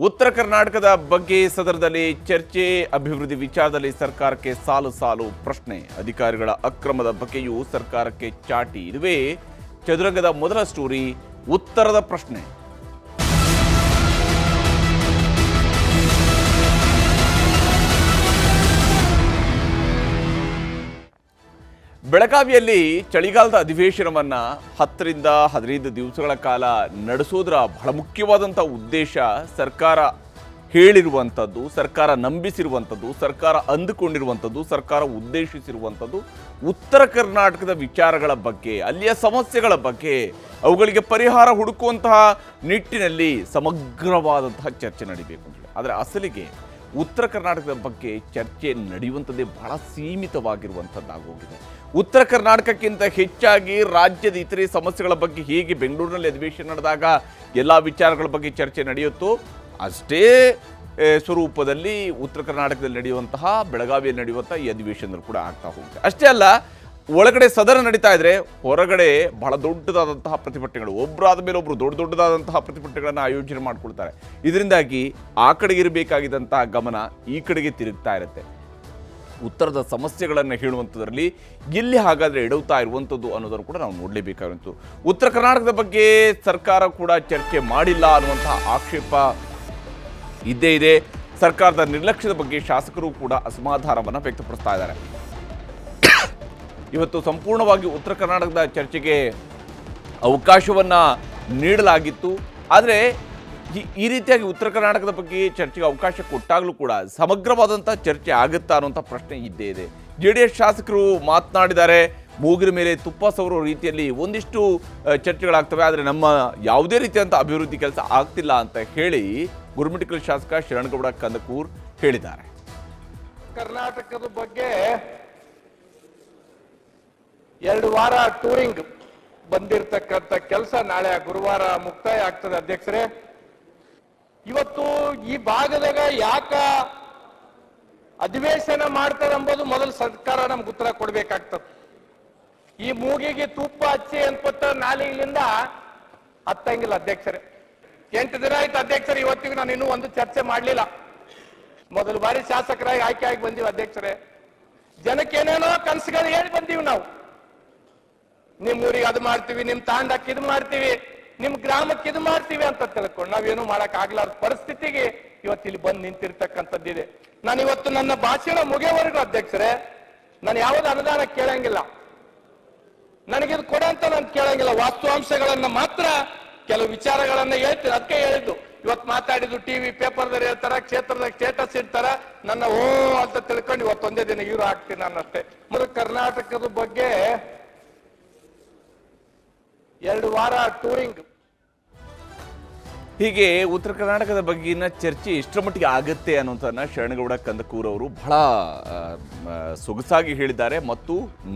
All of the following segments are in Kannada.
ಉತ್ತರ ಕರ್ನಾಟಕದ ಬಗ್ಗೆ ಸದನದಲ್ಲಿ ಚರ್ಚೆ. ಅಭಿವೃದ್ಧಿ ವಿಚಾರದಲ್ಲಿ ಸರ್ಕಾರಕ್ಕೆ ಸಾಲು ಸಾಲು ಪ್ರಶ್ನೆ. ಅಧಿಕಾರಿಗಳ ಅಕ್ರಮದ ಬಗ್ಗೆಯೂ ಸರ್ಕಾರಕ್ಕೆ ಚಾಟಿ. ಇದುವೇ ಚದುರಂಗದ ಮೊದಲ ಸ್ಟೋರಿ, ಉತ್ತರದ ಪ್ರಶ್ನೆ. ಬೆಳಗಾವಿಯಲ್ಲಿ ಚಳಿಗಾಲದ ಅಧಿವೇಶನವನ್ನ 10 ರಿಂದ 15 ದಿವಸಗಳ ಕಾಲ ನಡೆಸೋದರ ಬಹಳ ಮುಖ್ಯವಾದಂಥ ಉದ್ದೇಶ ಸರ್ಕಾರ ಹೇಳಿರುವಂಥದ್ದು, ಸರ್ಕಾರ ನಂಬಿಸಿರುವಂಥದ್ದು, ಸರ್ಕಾರ ಅಂದುಕೊಂಡಿರುವಂಥದ್ದು, ಸರ್ಕಾರ ಉದ್ದೇಶಿಸಿರುವಂಥದ್ದು ಉತ್ತರ ಕರ್ನಾಟಕದ ವಿಚಾರಗಳ ಬಗ್ಗೆ, ಅಲ್ಲಿಯ ಸಮಸ್ಯೆಗಳ ಬಗ್ಗೆ, ಅವುಗಳಿಗೆ ಪರಿಹಾರ ಹುಡುಕುವಂತಹ ನಿಟ್ಟಿನಲ್ಲಿ ಸಮಗ್ರವಾದಂತಹ ಚರ್ಚೆ ನಡೀಬೇಕು ಅಂತ. ಆದರೆ ಅಸಲಿಗೆ ಉತ್ತರ ಕರ್ನಾಟಕದ ಬಗ್ಗೆ ಚರ್ಚೆ ನಡೆಯುವಂಥದ್ದೇ ಬಹಳ ಸೀಮಿತವಾಗಿರುವಂಥದ್ದಾಗೋಗಿದೆ. ಉತ್ತರ ಕರ್ನಾಟಕಕ್ಕಿಂತ ಹೆಚ್ಚಾಗಿ ರಾಜ್ಯದ ಇತರೆ ಸಮಸ್ಯೆಗಳ ಬಗ್ಗೆ ಹೇಗೆ ಬೆಂಗಳೂರಿನಲ್ಲಿ ಅಧಿವೇಶನ ನಡೆದಾಗ ಎಲ್ಲ ವಿಚಾರಗಳ ಬಗ್ಗೆ ಚರ್ಚೆ ನಡೆಯುತ್ತೋ ಅಷ್ಟೇ ಸ್ವರೂಪದಲ್ಲಿ ಉತ್ತರ ಕರ್ನಾಟಕದಲ್ಲಿ ನಡೆಯುವಂತಹ, ಬೆಳಗಾವಿಯಲ್ಲಿ ನಡೆಯುವಂತಹ ಈ ಅಧಿವೇಶನಗಳು ಕೂಡ ಆಗ್ತಾ ಹೋಗುತ್ತೆ. ಅಷ್ಟೇ ಅಲ್ಲ, ಒಳಗಡೆ ಸದನ ನಡೀತಾ ಇದ್ರೆ ಹೊರಗಡೆ ಬಹಳ ದೊಡ್ಡದಾದಂತಹ ಪ್ರತಿಭಟನೆಗಳು, ಒಬ್ಬರಾದ ಮೇಲೆ ಒಬ್ಬರು ದೊಡ್ಡದಾದಂತಹ ಪ್ರತಿಭಟನೆಗಳನ್ನು ಆಯೋಜನೆ ಮಾಡ್ಕೊಳ್ತಾರೆ. ಇದರಿಂದಾಗಿ ಆ ಕಡೆಗೆ ಇರಬೇಕಾಗಿದ್ದಂತಹ ಗಮನ ಈ ಕಡೆಗೆ ತಿರುಗ್ತಾ ಇರುತ್ತೆ. ಉತ್ತರದ ಸಮಸ್ಯೆಗಳನ್ನು ಹೇಳುವಂಥದ್ರಲ್ಲಿ ಎಲ್ಲಿ ಹಾಗಾದರೆ ಎಡವ್ತಾ ಇರುವಂಥದ್ದು ಅನ್ನೋದನ್ನು ಕೂಡ ನಾವು ನೋಡಲೇಬೇಕಾಗಿತ್ತು. ಉತ್ತರ ಕರ್ನಾಟಕದ ಬಗ್ಗೆ ಸರ್ಕಾರ ಕೂಡ ಚರ್ಚೆ ಮಾಡಿಲ್ಲ ಅನ್ನುವಂತಹ ಆಕ್ಷೇಪ ಇದ್ದೇ ಇದೆ. ಸರ್ಕಾರದ ನಿರ್ಲಕ್ಷ್ಯದ ಬಗ್ಗೆ ಶಾಸಕರು ಕೂಡ ಅಸಮಾಧಾನವನ್ನು ವ್ಯಕ್ತಪಡಿಸ್ತಾ ಇದ್ದಾರೆ. ಇವತ್ತು ಸಂಪೂರ್ಣವಾಗಿ ಉತ್ತರ ಕರ್ನಾಟಕದ ಚರ್ಚೆಗೆ ಅವಕಾಶವನ್ನು ನೀಡಲಾಗಿತ್ತು. ಆದರೆ ಈ ರೀತಿಯಾಗಿ ಉತ್ತರ ಕರ್ನಾಟಕದ ಬಗ್ಗೆ ಚರ್ಚೆಗೆ ಅವಕಾಶ ಕೊಟ್ಟಾಗಲೂ ಕೂಡ ಸಮಗ್ರವಾದಂಥ ಚರ್ಚೆ ಆಗುತ್ತಾ ಅನ್ನುವಂಥ ಪ್ರಶ್ನೆ ಇದ್ದೇ ಇದೆ. JDS ಶಾಸಕರು ಮಾತನಾಡಿದ್ದಾರೆ. ಮೂಗಿನ ಮೇಲೆ ತುಪ್ಪ ಸವರೋ ರೀತಿಯಲ್ಲಿ ಒಂದಿಷ್ಟು ಚರ್ಚೆಗಳಾಗ್ತವೆ, ಆದರೆ ನಮ್ಮ ಯಾವುದೇ ರೀತಿಯಂಥ ಅಭಿವೃದ್ಧಿ ಕೆಲಸ ಆಗ್ತಿಲ್ಲ ಅಂತ ಹೇಳಿ ಗುರುಮಿಠಕಲ್ ಶಾಸಕ ಶರಣಗೌಡ ಕಂದಕೂರ್ ಹೇಳಿದ್ದಾರೆ. ಕರ್ನಾಟಕದ ಬಗ್ಗೆ 2 ವಾರ ಟೂರಿಂಗ್ ಬಂದಿರತಕ್ಕಂಥ ಕೆಲಸ ನಾಳೆ ಗುರುವಾರ ಮುಕ್ತಾಯ ಆಗ್ತದೆ. ಅಧ್ಯಕ್ಷರೇ, ಇವತ್ತು ಈ ಭಾಗದಾಗ ಯಾಕ ಅಧಿವೇಶನ ಮಾಡ್ತಾರೆ ಎಂಬುದು ಮೊದಲು ಸರ್ಕಾರ ನಮ್ಗೆ ಉತ್ತರ ಕೊಡ್ಬೇಕಾಗ್ತದೆ. ಈ ಮೂಗಿಗೆ ತುಪ್ಪ ಹಚ್ಚಿ ಅನ್ಪಟ್ಟ ನಾಲಿಗೆಯಿಂದ ಹತ್ತಂಗಿಲ್ಲ. ಅಧ್ಯಕ್ಷರೇ, 8 ದಿನ ಆಯ್ತು ಅಧ್ಯಕ್ಷರೇ, ಇವತ್ತಿಗೆ ನಾನು ಇನ್ನೂ ಒಂದು ಚರ್ಚೆ ಮಾಡಲಿಲ್ಲ. ಮೊದಲು ಬಾರಿ ಶಾಸಕರಾಗಿ ಆಯ್ಕೆ ಆಗಿ ಬಂದೀವಿ. ಅಧ್ಯಕ್ಷರೇ, ಜನಕ್ಕೇನೇನೋ ಕನಸುಗಳು ಹೇಳಿ ಬಂದೀವಿ ನಾವು. ನಿಮ್ ಊರಿಗೆ ಅದು ಮಾಡ್ತೀವಿ, ನಿಮ್ ತಾಂಡಕ್ಕೆ ಇದು ಮಾಡ್ತೀವಿ, ನಿಮ್ ಗ್ರಾಮಕ್ಕೆ ಇದು ಮಾಡ್ತೀವಿ ಅಂತ ತಿಳ್ಕೊಂಡು ನಾವೇನು ಮಾಡಕ್ ಆಗ್ಲಾರ ಪರಿಸ್ಥಿತಿಗೆ ಇವತ್ತಿಲ್ಲಿ ಬಂದು ನಿಂತಿರ್ತಕ್ಕಂಥದ್ದಿದೆ. ನಾನು ಇವತ್ತು ನನ್ನ ಭಾಷಣ ಮುಗಿಯವರೆಗೂ ಅಧ್ಯಕ್ಷರೇ ನಾನು ಯಾವುದೇ ಅನುದಾನ ಕೇಳಂಗಿಲ್ಲ, ನನಗಿದು ಕೊಡ ಅಂತ ನಾನು ಕೇಳಂಗಿಲ್ಲ. ವಾಸ್ತವಾಂಶಗಳನ್ನ ಮಾತ್ರ, ಕೆಲವು ವಿಚಾರಗಳನ್ನ ಹೇಳ್ತೀನಿ. ಅದಕ್ಕೆ ಹೇಳಿದ್ದು ಇವತ್ತು ಮಾತಾಡಿದ್ದು ಟಿವಿ ಪೇಪರ್ದಾಗ ಹೇಳ್ತಾರ, ಕ್ಷೇತ್ರದಾಗ ಸ್ಟೇಟಸ್ ಇಡ್ತಾರ, ನನ್ನ ಓ ಅಂತ ತಿಳ್ಕೊಂಡು ಇವತ್ತೊಂದೇ ದಿನ ಹೀರೋ ಆಗ್ತೀನಿ ನಾನು ಅಷ್ಟೇ. ಮೊದಲು ಕರ್ನಾಟಕದ ಬಗ್ಗೆ 2 ವಾರ ಟೂರಿಂಗ್. ಹೀಗೆ ಉತ್ತರ ಕರ್ನಾಟಕದ ಬಗ್ಗಿನ ಚರ್ಚೆ ಎಷ್ಟರ ಮಟ್ಟಿಗೆ ಆಗುತ್ತೆ ಅನ್ನೋದನ್ನ ಶರಣಗೌಡ ಕಂದಕೂರ್ ಅವರು ಬಹಳ ಸೊಗಸಾಗಿ ಹೇಳಿದ್ದಾರೆ ಮತ್ತು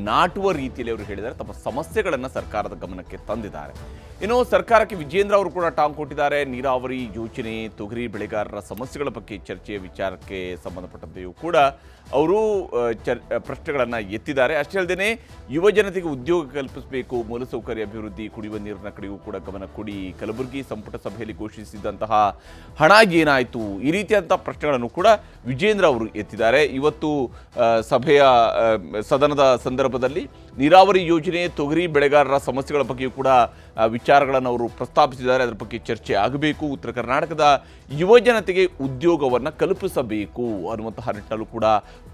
ನಾಟುವ ರೀತಿಯಲ್ಲಿ ಅವರು ಹೇಳಿದ್ದಾರೆ. ತಮ್ಮ ಸಮಸ್ಯೆಗಳನ್ನು ಸರ್ಕಾರದ ಗಮನಕ್ಕೆ ತಂದಿದ್ದಾರೆ. ಇನ್ನು ಸರ್ಕಾರಕ್ಕೆ ವಿಜೇಂದ್ರ ಅವರು ಕೂಡ ಟಾಂಗ್ ಕೊಟ್ಟಿದ್ದಾರೆ. ನೀರಾವರಿ ಯೋಜನೆ, ತೊಗರಿ ಬೆಳೆಗಾರರ ಸಮಸ್ಯೆಗಳ ಬಗ್ಗೆ ಚರ್ಚೆಯ ವಿಚಾರಕ್ಕೆ ಸಂಬಂಧಪಟ್ಟಂತೆಯೂ ಕೂಡ ಅವರು ಪ್ರಶ್ನೆಗಳನ್ನು ಎತ್ತಿದ್ದಾರೆ. ಅಷ್ಟೇ ಅಲ್ಲದೆ ಯುವ ಜನತೆಗೆ ಉದ್ಯೋಗ ಕಲ್ಪಿಸಬೇಕು, ಮೂಲಸೌಕರ್ಯ ಅಭಿವೃದ್ಧಿ, ಕುಡಿಯುವ ನೀರಿನ ಕಡೆಯೂ ಕೂಡ ಗಮನ ಕೊಡಿ, ಕಲಬುರಗಿ ಸಂಪುಟ ಸಭೆಯಲ್ಲಿ ಘೋಷಿಸಿದಂತಹ ಹಣ ಏನಾಯಿತು, ಈ ರೀತಿಯಾದಂಥ ಪ್ರಶ್ನೆಗಳನ್ನು ಕೂಡ ವಿಜೇಂದ್ರ ಅವರು ಎತ್ತಿದ್ದಾರೆ. ಇವತ್ತು ಸದನದ ಸಂದರ್ಭದಲ್ಲಿ ನೀರಾವರಿ ಯೋಜನೆ, ತೊಗರಿ ಬೆಳೆಗಾರರ ಸಮಸ್ಯೆಗಳ ಬಗ್ಗೆಯೂ ಕೂಡ ವಿಚಾರಗಳನ್ನು ಅವರು ಪ್ರಸ್ತಾಪಿಸಿದ್ದಾರೆ. ಅದರ ಬಗ್ಗೆ ಚರ್ಚೆ ಆಗಬೇಕು, ಉತ್ತರ ಕರ್ನಾಟಕದ ಯುವ ಜನತೆಗೆ ಉದ್ಯೋಗವನ್ನು ಕಲ್ಪಿಸಬೇಕು ಅನ್ನುವಂತಹ ನಿಟ್ಟಿನಲ್ಲೂ ಕೂಡ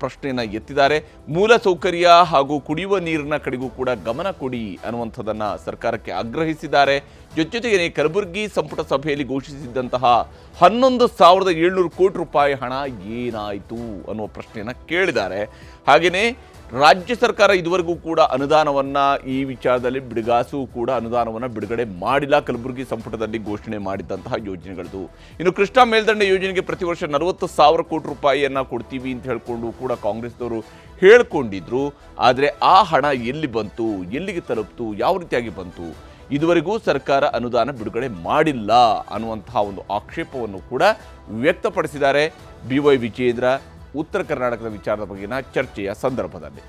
ಪ್ರಶ್ನೆಯನ್ನು ಎತ್ತಿದ್ದಾರೆ. ಮೂಲ ಸೌಕರ್ಯ ಹಾಗೂ ಕುಡಿಯುವ ನೀರಿನ ಕಡೆಗೂ ಕೂಡ ಗಮನ ಕೊಡಿ ಅನ್ನುವಂಥದ್ದನ್ನು ಸರ್ಕಾರಕ್ಕೆ ಆಗ್ರಹಿಸಿದ್ದಾರೆ. ಜೊತೆಗೆ ಕಲಬುರಗಿ ಸಂಪುಟ ಸಭೆಯಲ್ಲಿ ಘೋಷಿಸಿದ್ದಂತಹ 11,700 ಕೋಟಿ ರೂಪಾಯಿ ಹಣ ಏನಾಯಿತು ಅನ್ನುವ ಪ್ರಶ್ನೆಯನ್ನು ಕೇಳಿದ್ದಾರೆ. ಹಾಗೆಯೇ ರಾಜ್ಯ ಸರ್ಕಾರ ಇದುವರೆಗೂ ಕೂಡ ಅನುದಾನವನ್ನು ಈ ವಿಚಾರದಲ್ಲಿ ಬಿಡುಗಾಸು ಕೂಡ ಅನುದಾನವನ್ನು ಬಿಡುಗಡೆ ಮಾಡಿಲ್ಲ. ಕಲಬುರಗಿ ಸಂಪುಟದಲ್ಲಿ ಘೋಷಣೆ ಮಾಡಿದಂತಹ ಯೋಜನೆಗಳದು. ಇನ್ನು ಕೃಷ್ಣಾ ಮೇಲ್ದಂಡೆ ಯೋಜನೆಗೆ ಪ್ರತಿ ವರ್ಷ 40,000 ಕೋಟಿ ರೂಪಾಯಿಯನ್ನು ಕೊಡ್ತೀವಿ ಅಂತ ಹೇಳಿಕೊಂಡು ಕೂಡ ಕಾಂಗ್ರೆಸ್ನವರು ಹೇಳ್ಕೊಂಡಿದ್ರು. ಆದರೆ ಆ ಹಣ ಎಲ್ಲಿ ಬಂತು, ಎಲ್ಲಿಗೆ ತಲುಪ್ತು, ಯಾವ ರೀತಿಯಾಗಿ ಬಂತು, ಇದುವರೆಗೂ ಸರ್ಕಾರ ಅನುದಾನ ಬಿಡುಗಡೆ ಮಾಡಿಲ್ಲ ಅನ್ನುವಂತಹ ಒಂದು ಆಕ್ಷೇಪವನ್ನು ಕೂಡ ವ್ಯಕ್ತಪಡಿಸಿದ್ದಾರೆ BY ವಿಜೇಂದ್ರ ಉತ್ತರ ಕರ್ನಾಟಕದ ವಿಚಾರದ ಬಗ್ಗೆನ ಚರ್ಚೆಯ ಸಂದರ್ಭದಲ್ಲಿ.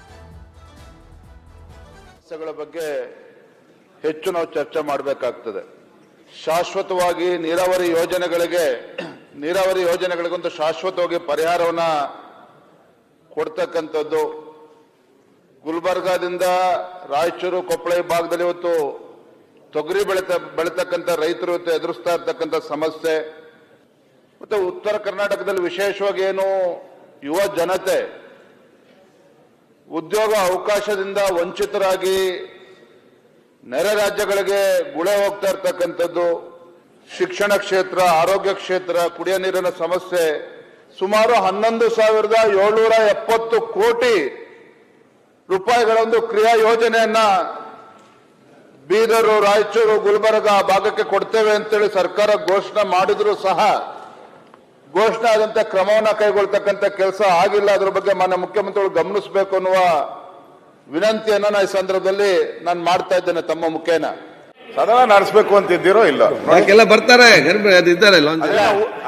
ಸಮಸ್ಯೆಗಳ ಬಗ್ಗೆ ಹೆಚ್ಚು ನಾವು ಚರ್ಚೆ ಮಾಡಬೇಕಾಗ್ತದೆ. ಶಾಶ್ವತವಾಗಿ ನೀರಾವರಿ ಯೋಜನೆಗಳಿಗೆ ನೀರಾವರಿ ಯೋಜನೆಗಳಿಗೊಂದು ಶಾಶ್ವತವಾಗಿ ಪರಿಹಾರವನ್ನ ಕೊಡ್ತಕ್ಕಂಥದ್ದು. ಗುಲ್ಬರ್ಗಾದಿಂದ ರಾಯಚೂರು ಕೊಪ್ಪಳ ಈ ಭಾಗದಲ್ಲಿ ಇವತ್ತು ತೊಗರಿ ಬೆಳೀತಕ್ಕಂಥ ರೈತರು ಇವತ್ತು ಎದುರಿಸ್ತಾ ಇರ್ತಕ್ಕಂಥ ಸಮಸ್ಯೆ, ಮತ್ತೆ ಉತ್ತರ ಕರ್ನಾಟಕದಲ್ಲಿ ವಿಶೇಷವಾಗಿ ಏನು ಯುವ ಜನತೆ ಉದ್ಯೋಗ ಅವಕಾಶದಿಂದ ವಂಚಿತರಾಗಿ ನೆರೆ ರಾಜ್ಯಗಳಿಗೆ ಗುಳೆ ಹೋಗ್ತಾ ಇರ್ತಕ್ಕಂಥದ್ದು, ಶಿಕ್ಷಣ ಕ್ಷೇತ್ರ, ಆರೋಗ್ಯ ಕ್ಷೇತ್ರ, ಕುಡಿಯ ನೀರಿನ ಸಮಸ್ಯೆ, ಸುಮಾರು 11,770 ಕೋಟಿ ರೂಪಾಯಿಗಳ ಒಂದು ಕ್ರಿಯಾ ಯೋಜನೆಯನ್ನ ಬೀದರು, ರಾಯಚೂರು, ಗುಲ್ಬರ್ಗ ಭಾಗಕ್ಕೆ ಕೊಡ್ತೇವೆ ಅಂತೇಳಿ ಸರ್ಕಾರ ಘೋಷಣೆ ಮಾಡಿದ್ರು ಸಹ ಘೋಷಣೆ ಆದಂತ ಕ್ರಮವನ್ನ ಕೈಗೊಳ್ತಕ್ಕಂಥ ಕೆಲಸ ಆಗಿಲ್ಲ. ಅದ್ರ ಬಗ್ಗೆ ಮಾನ್ಯ ಮುಖ್ಯಮಂತ್ರಿಗಳು ಗಮನಿಸಬೇಕು ಅನ್ನುವ ವಿನಂತಿಯನ್ನ ನಾನು ಈ ಸಂದರ್ಭದಲ್ಲಿ ನಾನು ಮಾಡ್ತಾ ಇದ್ದೇನೆ ತಮ್ಮ ಮುಖೇನ. ಸದನ ನಡೆಸಬೇಕು ಅಂತಿದ್ದೀರೋ ಇಲ್ಲ ಎಲ್ಲ ಬರ್ತಾರೆ ಇದ್ದಾರಲ್ಲ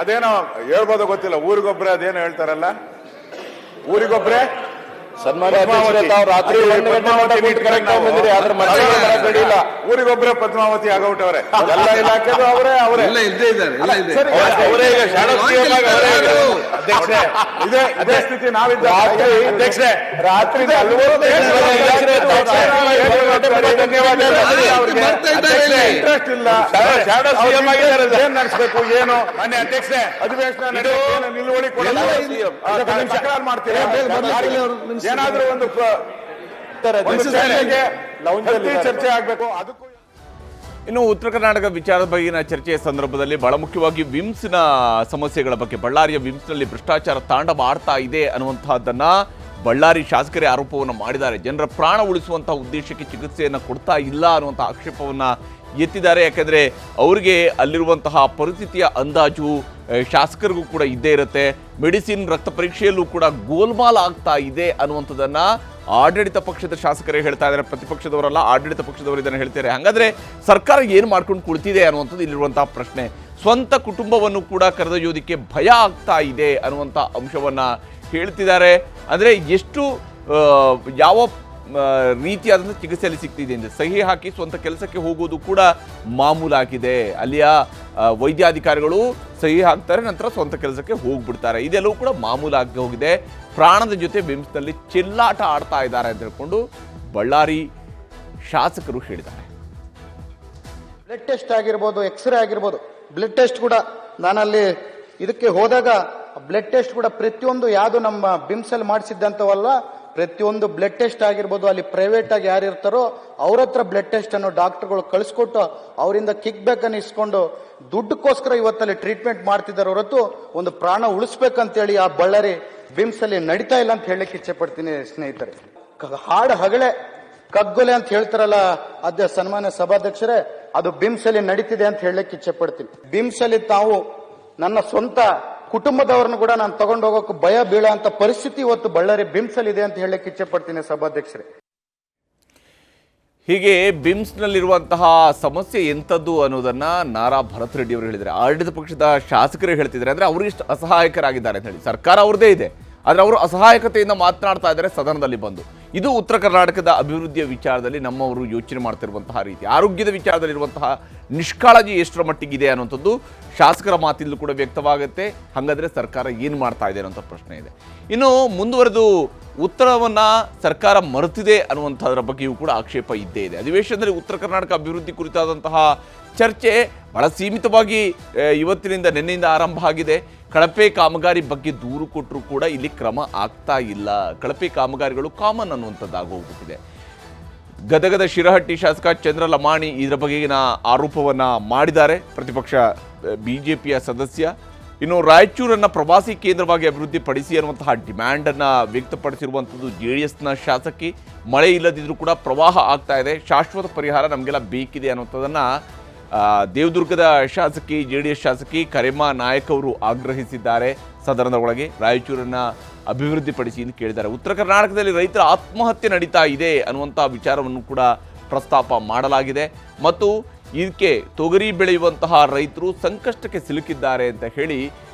ಅದೇನೋ ಹೇಳ್ಬೋದು ಗೊತ್ತಿಲ್ಲ. ಊರಿಗೊಬ್ರೆ ಅದೇನೋ ಹೇಳ್ತಾರಲ್ಲ, ಊರಿಗೊಬ್ರೆ ಊರಿಗೊಬ್ರೆ ಪದ್ಮಾವತಿ ಆಗೌಟವ್ರೆ, ಎಲ್ಲ ಇಲಾಖೆದು ಅವರೇ ಇದೇ ಸ್ಥಿತಿ ನಾವಿದ್ದ ರಾತ್ರಿ ಇಂಟ್ರೆಸ್ಟ್ ಇಲ್ಲ. ಏನ್ ನಡೆಸಬೇಕು ಏನು ಅಧಿವೇಶನ ನಿಲುವಳಿ ಕೊಡಲ್ಲ, ಮಾಡ್ತೀರಾ? ಏನಾದ್ರೂ ಒಂದು ಚರ್ಚೆ ಆಗ್ಬೇಕು. ಅದಕ್ಕೂ ಇನ್ನು ಉತ್ತರ ಕರ್ನಾಟಕ ವಿಚಾರದ ಬಗೆಗಿನ ಚರ್ಚೆಯ ಸಂದರ್ಭದಲ್ಲಿ ಬಹಳ ಮುಖ್ಯವಾಗಿ ವಿಮ್ಸ್ನ ಸಮಸ್ಯೆಗಳ ಬಗ್ಗೆ, ಬಳ್ಳಾರಿಯ ವಿಮ್ಸ್ನಲ್ಲಿ ಭ್ರಷ್ಟಾಚಾರ ತಾಂಡವ ಆಡ್ತಾ ಇದೆ ಅನ್ನುವಂತಹದ್ದನ್ನ ಬಳ್ಳಾರಿ ಶಾಸಕರೇ ಆರೋಪವನ್ನು ಮಾಡಿದ್ದಾರೆ. ಜನರ ಪ್ರಾಣ ಉಳಿಸುವಂತಹ ಉದ್ದೇಶಕ್ಕೆ ಚಿಕಿತ್ಸೆಯನ್ನು ಕೊಡ್ತಾ ಇಲ್ಲ ಅನ್ನುವಂಥ ಆಕ್ಷೇಪವನ್ನು ಎತ್ತಿದ್ದಾರೆ. ಯಾಕೆಂದರೆ ಅವರಿಗೆ ಅಲ್ಲಿರುವಂತಹ ಪರಿಸ್ಥಿತಿಯ ಅಂದಾಜು ಶಾಸಕರಿಗೂ ಕೂಡ ಇದ್ದೇ ಇರುತ್ತೆ. ಮೆಡಿಸಿನ್, ರಕ್ತ ಪರೀಕ್ಷೆಯಲ್ಲೂ ಕೂಡ ಗೋಲ್ಮಾಲ್ ಆಗ್ತಾ ಇದೆ ಅನ್ನುವಂಥದ್ದನ್ನು ಆಡಳಿತ ಪಕ್ಷದ ಶಾಸಕರೇ ಹೇಳ್ತಾ ಇದ್ದಾರೆ, ಪ್ರತಿಪಕ್ಷದವರಲ್ಲ, ಆಡಳಿತ ಪಕ್ಷದವರು ಇದನ್ನು ಹೇಳ್ತಾರೆ. ಹಾಗಾದರೆ ಸರ್ಕಾರ ಏನು ಮಾಡ್ಕೊಂಡು ಕುಳಿತಿದೆ ಅನ್ನುವಂಥದ್ದು ಇಲ್ಲಿರುವಂತಹ ಪ್ರಶ್ನೆ. ಸ್ವಂತ ಕುಟುಂಬವನ್ನು ಕೂಡ ಕರೆದೊಯ್ಯೋದಕ್ಕೆ ಭಯ ಆಗ್ತಾ ಇದೆ ಅನ್ನುವಂಥ ಅಂಶವನ್ನು ಹೇಳ್ತಿದ್ದಾರೆ. ಅಂದರೆ ಎಷ್ಟು ಯಾವ ರೀತಿಯಾದಂಥ ಚಿಕಿತ್ಸೆಯಲ್ಲಿ ಸಿಗ್ತಿದೆ ಅಂದರೆ ಸಹಿ ಹಾಕಿ ಸ್ವಂತ ಕೆಲಸಕ್ಕೆ ಹೋಗೋದು ಕೂಡ ಮಾಮೂಲಾಗಿದೆ. ಅಲ್ಲಿಯ ವೈದ್ಯಾಧಿಕಾರಿಗಳು ಸಹಿ ಹಾಕ್ತಾರೆ, ನಂತರ ಸ್ವಂತ ಕೆಲಸಕ್ಕೆ ಹೋಗ್ಬಿಡ್ತಾರೆ. ಇದೆಲ್ಲವೂ ಕೂಡ ಮಾಮೂಲಾಗಿ ಹೋಗಿದೆ. ಪ್ರಾಣದ ಜೊತೆ ವಿಮ್ಸ್ನಲ್ಲಿ ಚೆಲ್ಲಾಟ ಆಡ್ತಾ ಇದ್ದಾರೆ ಅಂತ ಹೇಳ್ಕೊಂಡು ಬಳ್ಳಾರಿ ಶಾಸಕರು ಹೇಳಿದ್ದಾರೆ. ಬ್ಲಡ್ ಟೆಸ್ಟ್ ಆಗಿರ್ಬೋದು, ಎಕ್ಸ್ರೇ ಆಗಿರ್ಬೋದು, ಬ್ಲಡ್ ಟೆಸ್ಟ್ ಕೂಡ ನಾನಲ್ಲಿ ಇದಕ್ಕೆ ಹೋದಾಗ ಬ್ಲಡ್ ಟೆಸ್ಟ್ ಕೂಡ ಪ್ರತಿಯೊಂದು ಯಾವುದು ನಮ್ಮ ಬಿಮ್ಸ್ ಅಲ್ಲಿ ಮಾಡಿಸಿದ್ದಂತವಲ್ಲ, ಪ್ರತಿಯೊಂದು ಬ್ಲಡ್ ಟೆಸ್ಟ್ ಆಗಿರ್ಬೋದು, ಅಲ್ಲಿ ಪ್ರೈವೇಟ್ ಆಗಿ ಯಾರು ಇರ್ತಾರೋ ಅವ್ರ ಹತ್ರ ಬ್ಲಡ್ ಟೆಸ್ಟ್ ಅನ್ನು ಡಾಕ್ಟರ್ಗಳು ಕಳಿಸ್ಕೊಟ್ಟು ಅವರಿಂದ ಕಿಕ್ ಬ್ಯಾಕ್ ಅನ್ನು ಇಸ್ಕೊಂಡು ದುಡ್ಡಕ್ಕೋಸ್ಕರ ಇವತ್ತಲ್ಲಿ ಟ್ರೀಟ್ಮೆಂಟ್ ಮಾಡ್ತಿದ್ದಾರೆ ಹೊರತು ಒಂದು ಪ್ರಾಣ ಉಳಿಸ್ಬೇಕಂತೇಳಿ ಆ ಬಳ್ಳಾರಿ ಬಿಮ್ಸ್ ಅಲ್ಲಿ ನಡೀತಾ ಇಲ್ಲ ಅಂತ ಹೇಳಲಿಕ್ಕೆ ಇಚ್ಛೆ ಪಡ್ತೀನಿ ಸ್ನೇಹಿತರೆ. ಹಾಡು ಹಗಳೆ ಕಗ್ಗೊಲೆ ಅಂತ ಹೇಳ್ತಾರಲ್ಲ ಸನ್ಮಾನ್ಯ ಸಭಾಧ್ಯಕ್ಷರೇ, ಅದು ಬಿಮ್ಸ್ ಅಲ್ಲಿ ನಡೀತಿದೆ ಅಂತ ಹೇಳಲಿಕ್ಕೆ ಇಚ್ಛೆ ಪಡ್ತೀನಿ. ಬಿಮ್ಸ್ ಅಲ್ಲಿ ತಾವು ನನ್ನ ಸ್ವಂತ ಕುಟುಂಬದವರನ್ನು ಕೂಡ ನಾನು ತಗೊಂಡು ಹೋಗೋಕೆ ಭಯ ಬೀಳೋ ಅಂತ ಪರಿಸ್ಥಿತಿ ಇವತ್ತು ಬಳ್ಳಾರಿ ಬಿಮ್ಸ್ ಅಲ್ಲಿ ಇದೆ ಅಂತ ಹೇಳಲಿಕ್ಕೆ ಇಚ್ಛೆ ಪಡ್ತೀನಿ ಸಭಾಧ್ಯಕ್ಷರೇ. ಹೀಗೆ ಬಿಮ್ಸ್ನಲ್ಲಿರುವಂತಹ ಸಮಸ್ಯೆ ಎಂಥದ್ದು ಅನ್ನೋದನ್ನ ನಾರಾ ಭರತ್ ರೆಡ್ಡಿ ಅವರು ಹೇಳಿದ್ದಾರೆ. ಆಡಳಿತ ಪಕ್ಷದ ಶಾಸಕರು ಹೇಳ್ತಿದ್ದಾರೆ. ಅಂದರೆ ಅವರು ಇಷ್ಟು ಅಸಹಾಯಕರಾಗಿದ್ದಾರೆ ಅಂತ ಹೇಳಿ, ಸರ್ಕಾರ ಅವ್ರದ್ದೇ ಇದೆ, ಆದರೆ ಅವರು ಅಸಹಾಯಕತೆಯಿಂದ ಮಾತನಾಡ್ತಾ ಇದ್ದಾರೆ ಸದನದಲ್ಲಿ ಬಂದು. ಇದು ಉತ್ತರ ಕರ್ನಾಟಕದ ಅಭಿವೃದ್ಧಿಯ ವಿಚಾರದಲ್ಲಿ ನಮ್ಮವರು ಯೋಚನೆ ಮಾಡ್ತಿರುವಂತಹ ರೀತಿ, ಆರೋಗ್ಯದ ವಿಚಾರದಲ್ಲಿರುವಂತಹ ನಿಷ್ಕಾಳಜಿ ಎಷ್ಟರ ಮಟ್ಟಿಗಿದೆ ಅನ್ನುವಂಥದ್ದು ಶಾಸಕರ ಮಾತಿಲ್ಲೂ ಕೂಡ ವ್ಯಕ್ತವಾಗುತ್ತೆ. ಹಾಗಾದರೆ ಸರ್ಕಾರ ಏನು ಮಾಡ್ತಾ ಇದೆ ಅನ್ನೋಂಥ ಪ್ರಶ್ನೆ ಇದೆ. ಇನ್ನು ಮುಂದುವರೆದು ಉತ್ತರವನ್ನು ಸರ್ಕಾರ ಮರೆತಿದೆ ಅನ್ನುವಂಥದ್ರ ಬಗ್ಗೆಯೂ ಕೂಡ ಆಕ್ಷೇಪ ಇದ್ದೇ ಇದೆ. ಅಧಿವೇಶನದಲ್ಲಿ ಉತ್ತರ ಕರ್ನಾಟಕ ಅಭಿವೃದ್ಧಿ ಕುರಿತಾದಂತಹ ಚರ್ಚೆ ಬಹಳ ಸೀಮಿತವಾಗಿ ಇವತ್ತಿನಿಂದ ನಿನ್ನೆಯಿಂದ ಆರಂಭ ಆಗಿದೆ. ಕಳಪೆ ಕಾಮಗಾರಿ ಬಗ್ಗೆ ದೂರು ಕೊಟ್ಟರೂ ಕೂಡ ಇಲ್ಲಿ ಕ್ರಮ ಆಗ್ತಾ ಇಲ್ಲ. ಕಳಪೆ ಕಾಮಗಾರಿಗಳು ಕಾಮನ್ ಅನ್ನುವಂಥದ್ದಾಗೋಗ್ಬಿಟ್ಟಿದೆ. ಗದಗದ ಶಿರಹಟ್ಟಿ ಶಾಸಕ ಚಂದ್ರ ಲಮಾಣಿ ಇದರ ಬಗೆಗಿನ ಆರೋಪವನ್ನು ಮಾಡಿದ್ದಾರೆ, ಪ್ರತಿಪಕ್ಷ ಬಿಜೆಪಿಯ ಸದಸ್ಯ. ಇನ್ನು ರಾಯಚೂರನ್ನು ಪ್ರವಾಸಿ ಕೇಂದ್ರವಾಗಿ ಅಭಿವೃದ್ಧಿಪಡಿಸಿ ಅನ್ನುವಂತಹ ಡಿಮ್ಯಾಂಡನ್ನು ವ್ಯಕ್ತಪಡಿಸಿರುವಂಥದ್ದು JDSನ ಶಾಸಕಿ. ಮಳೆ ಇಲ್ಲದಿದ್ದರೂ ಕೂಡ ಪ್ರವಾಹ ಆಗ್ತಾ ಇದೆ, ಶಾಶ್ವತ ಪರಿಹಾರ ನಮಗೆಲ್ಲ ಬೇಕಿದೆ ಅನ್ನುವಂಥದ್ದನ್ನು ದೇವದುರ್ಗದ ಶಾಸಕಿ JDS ಶಾಸಕಿ ಕರೆಮಾ ನಾಯಕ್ ಅವರು ಆಗ್ರಹಿಸಿದ್ದಾರೆ. ಸದನದ ಒಳಗೆ ರಾಯಚೂರನ್ನು ಅಭಿವೃದ್ಧಿಪಡಿಸಿ ಎಂದು ಕೇಳಿದ್ದಾರೆ. ಉತ್ತರ ಕರ್ನಾಟಕದಲ್ಲಿ ರೈತರ ಆತ್ಮಹತ್ಯೆ ನಡೀತಾ ಇದೆ ಅನ್ನುವಂಥ ವಿಚಾರವನ್ನು ಕೂಡ ಪ್ರಸ್ತಾಪ ಮಾಡಲಾಗಿದೆ. ಮತ್ತು ಇದಕ್ಕೆ ತೊಗರಿ ಬೆಳೆಯುವಂತಹ ರೈತರು ಸಂಕಷ್ಟಕ್ಕೆ ಸಿಲುಕಿದ್ದಾರೆ ಅಂತ ಹೇಳಿ